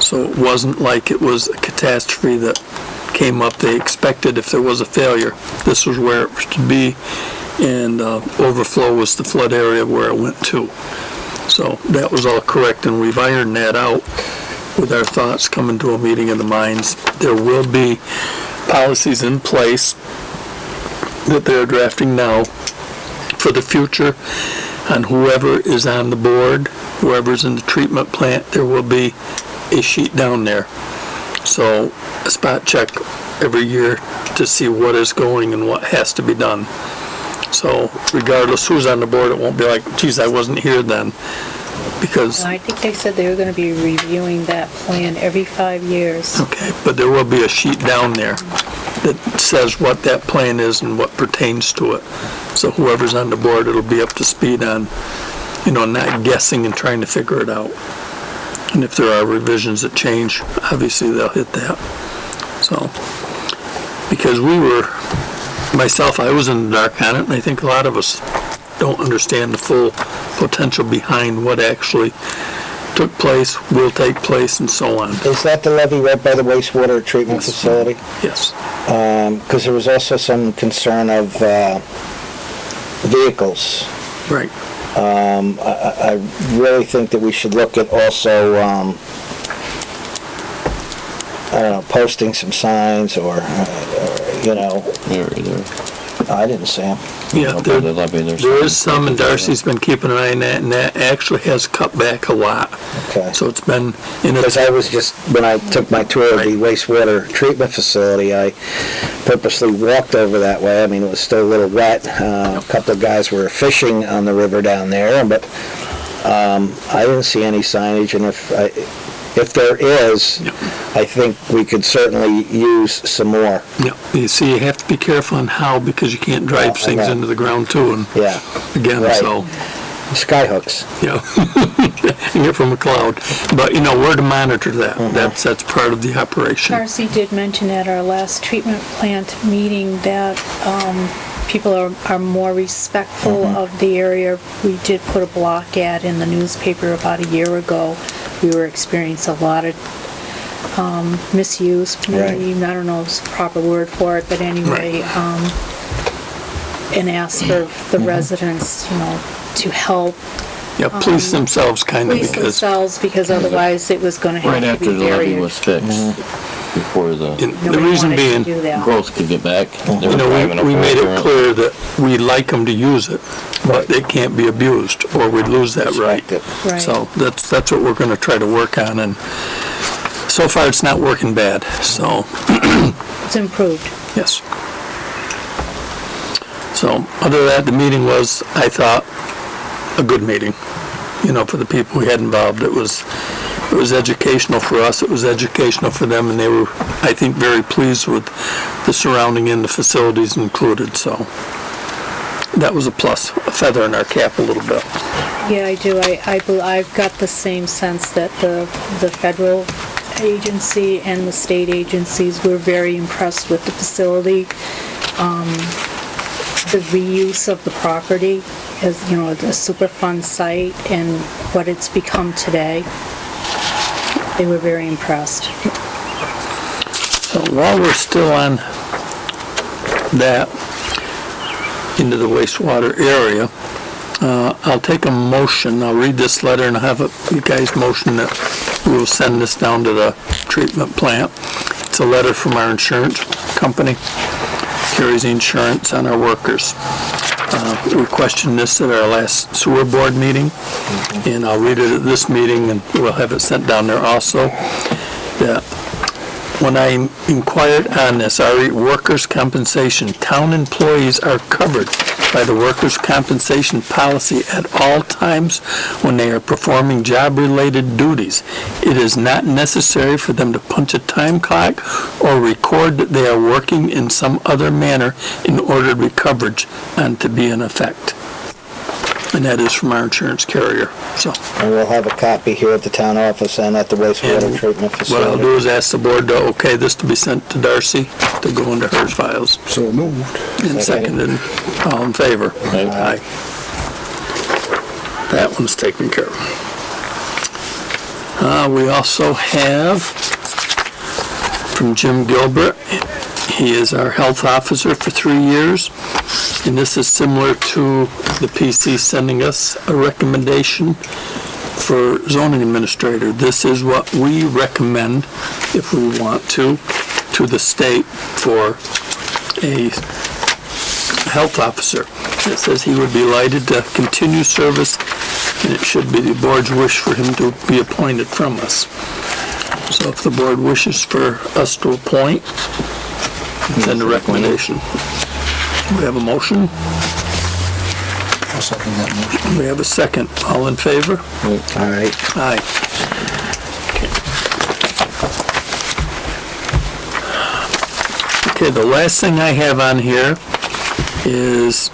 S1: So it wasn't like it was a catastrophe that came up. They expected if there was a failure, this was where it was to be, and overflow was the flood area where it went to. So that was all correct, and we've ironed that out with our thoughts coming to a meeting of the minds. There will be policies in place that they're drafting now for the future on whoever is on the board, whoever's in the treatment plant. There will be a sheet down there. So a spot check every year to see what is going and what has to be done. So regardless who's on the board, it won't be like, geez, I wasn't here then. because,
S3: I think they said they were gonna be reviewing that plan every 5 years.
S1: okay, but there will be a sheet down there that says what that plan is and what pertains to it. So whoever's on the board, it'll be up to speed on, not guessing and trying to figure it out. And if there are revisions that change, obviously they'll hit that. So, because myself, I was in the dark on it, and I think a lot of us don't understand the full potential behind what actually took place, will take place, and so on.
S4: Is that the levee right by the wastewater treatment
S1: Yes.
S4: facility?
S1: Yes.
S4: Because there was also some concern of vehicles.
S1: Right.
S4: I really think that we should look at also, posting some signs or
S2: There.
S4: I didn't see them.
S1: Yeah,
S2: Up by the levee,
S1: there is some, and Darcy's been keeping an eye on that, and that actually has cut back a lot.
S4: Okay.
S1: So it's been in
S4: Because
S1: its,
S4: I was just, when I took my tour of the wastewater treatment facility, I purposely walked over that way. I mean, it was still a little wet. A couple of guys were fishing on the river down there, but I didn't see any signage, and if there is, I think we could certainly use some more.
S1: you see, you have to be careful on how, because you can't drive
S4: I
S1: things
S4: know.
S1: into the ground too, and
S4: Yeah,
S1: again,
S4: Right.
S1: so,
S4: skyhooks.
S1: and you're from a cloud. But, we're to monitor that. That's part of the operation.
S3: Darcy did mention at our last treatment plant meeting that people are more respectful of the area. We did put a block ad in the newspaper about a year ago. We were experiencing a lot of misuse, maybe, I don't know if it's the proper word for it, but anyway, and ask for the residents, to help
S1: Yeah, police themselves kind of,
S3: police
S1: because,
S3: themselves, because otherwise it was gonna
S2: Right
S3: have to
S2: after
S3: be
S2: the levee
S3: very.
S2: was fixed, before the
S1: and the
S3: Nobody
S1: reason
S3: wanted to
S1: being,
S3: do that.
S2: growth could get back. They were driving
S1: we
S2: up
S1: made
S2: over
S1: it clear that we like them to use it, but it can't be abused, or we'd lose that right.
S4: Respect it.
S3: Right.
S1: So that's what we're gonna try to work on, and so far it's not working bad, so,
S3: It's improved.
S1: yes. So, other than that, the meeting was, I thought, a good meeting, for the people we had involved. It was educational for us, it was educational for them, and they were, I think, very pleased with the surrounding and the facilities included, so that was a plus, a feather in our cap a little bit.
S3: Yeah, I do. I've got the same sense that the federal agency and the state agencies were very impressed with the facility. The reuse of the property as, a Superfund site and what it's become today. They were very impressed.
S1: So while we're still on that, into the wastewater area, I'll take a motion, I'll read this letter and I'll have you guys motion that we will send this down to the treatment plant. It's a letter from our insurance company, carries insurance on our workers. We questioned this at our last sewer board meeting, and I'll read it at this meeting, and we'll have it sent down there also. That when I inquired on this, our workers' compensation, town employees are covered by the workers' compensation policy at all times when they are performing job-related duties. It is not necessary for them to punch a time clock or record that they are working in some other manner in order for coverage and to be in effect. And that is from our insurance carrier, so.
S4: And we'll have a copy here at the town office and at the wastewater treatment
S1: What I'll
S4: facility.
S1: do is ask the board to okay this to be sent to Darcy to go into her files.
S6: So moved.
S1: And seconded, all in favor? Aye. That one's taken care of. We also have from Jim Gilbert. He is our health officer for 3 years. And this is similar to the PC sending us a recommendation for zoning administrator. This is what we recommend, if we want to the state for a health officer. It says he would be delighted to continue service, and it should be the board's wish for him to be appointed from us. So if the board wishes for us to appoint, send a recommendation. We have a motion.
S6: I'll second that motion.
S1: We have a second. All in favor?
S4: All right.
S1: Aye. Okay, the last thing I have on here is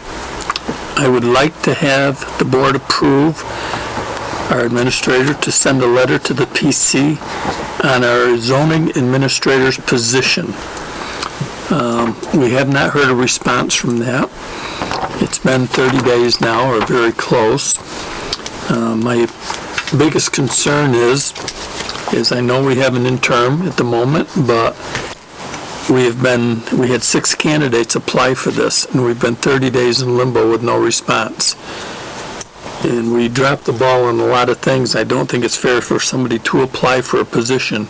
S1: I would like to have the board approve our administrator to send a letter to the PC on our zoning administrator's position. We have not heard a response from that. It's been 30 days now, or very close. My biggest concern is I know we have an interim at the moment, but we had 6 candidates apply for this, and we've been 30 days in limbo with no response. And we dropped the ball on a lot of things. I don't think it's fair for somebody to apply for a position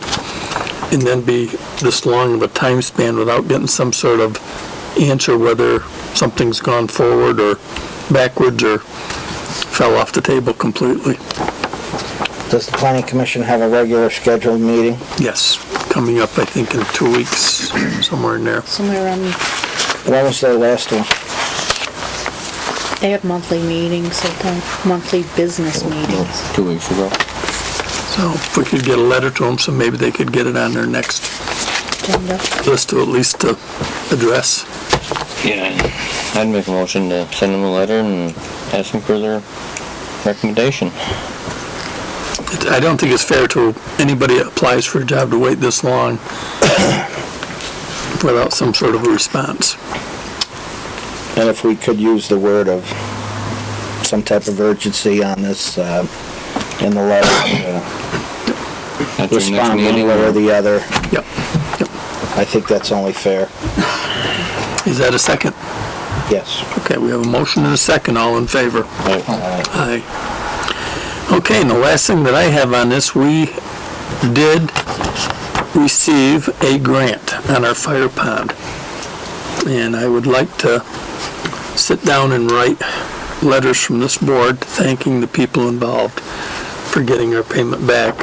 S1: and then be this long of a time span without getting some sort of answer whether something's gone forward or backwards or fell off the table completely.
S4: Does the planning commission have a regular scheduled meeting?
S1: Yes, coming up, I think, in 2 weeks, somewhere in there.
S3: Somewhere around,
S4: When was their last one?
S3: they have monthly meetings, sometimes monthly business meetings.
S2: 2 weeks ago.
S1: So if we could get a letter to them, so maybe they could get it on their next
S3: Agenda.
S1: list to at least to address.
S2: Yeah, I'd make a motion to send them a letter and ask them for their recommendation.
S1: I don't think it's fair to anybody that applies for a job to wait this long without some sort of a response.
S4: And if we could use the word of some type of urgency on this, in the letter,
S2: At your next
S4: respond one
S2: meeting,
S4: way or the other,
S1: Yep.
S4: I think that's only fair.
S1: Is that a second?
S4: Yes.
S1: Okay, we have a motion and a second. All in favor? Aye. Okay, and the last thing that I have on this, we did receive a grant on our fire pond. And I would like to sit down and write letters from this board thanking the people involved for getting our payment back.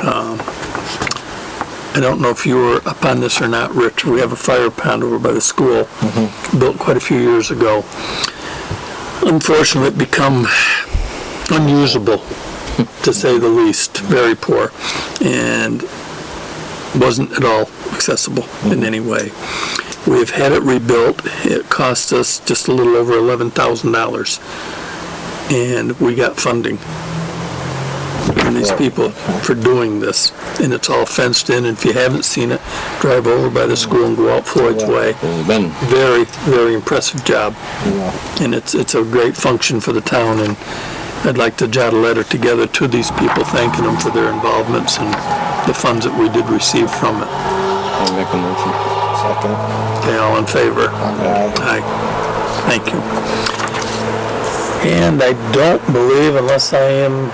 S1: I don't know if you were up on this or not, Rich. We have a fire pond over by the school, built quite a few years ago. Unfortunately, it become unusable, to say the least, very poor, and wasn't at all accessible in any way. We've had it rebuilt. It cost us just a little over $11,000, and we got funding from these people for doing this, and it's all fenced in. And if you haven't seen it, drive over by the school and go out Floyd's Way.
S2: It's been
S1: Very, very impressive job, and it's a great function for the town, and I'd like to jot a letter together to these people thanking them for their involvements and the funds that we did receive from it.
S2: I'll make a motion.
S4: Second.
S1: Okay, all in favor?
S4: Aye.
S1: Aye. Thank you. And I don't believe, unless I am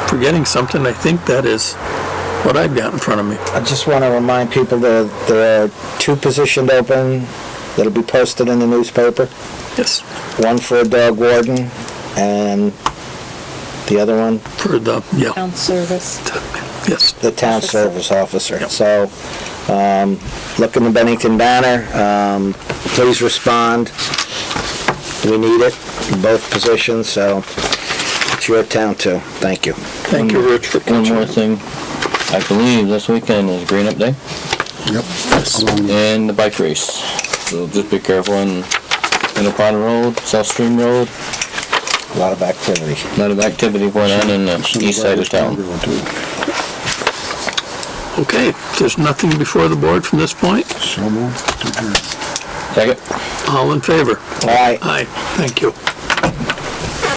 S1: forgetting something, I think that is what I've got in front of me.
S4: I just want to remind people that there are 2 positions open that'll be posted in the newspaper.
S1: Yes,
S4: One for a dog warden, and the other one,
S1: for the, yeah,
S3: Town service.
S1: yes.
S4: the town service officer.
S1: Yep.
S4: So, look in the Bennington Banner, please respond. We need it, in both positions, so it's your town too. Thank you.
S1: Thank you, Rich, for
S2: One
S1: catching
S2: more
S1: it.
S2: thing. I believe this weekend is Green Up Day
S6: Yep. Along with-
S2: and the bike race. So just be careful on Pownal Road, South Stream Road.
S4: A lot of activity.
S2: A lot of activity going on in the east side of town.
S1: Okay, if there's nothing before the board from this point,
S6: So moved.
S2: Second.
S1: all in favor?
S4: All right.
S1: Aye, thank you.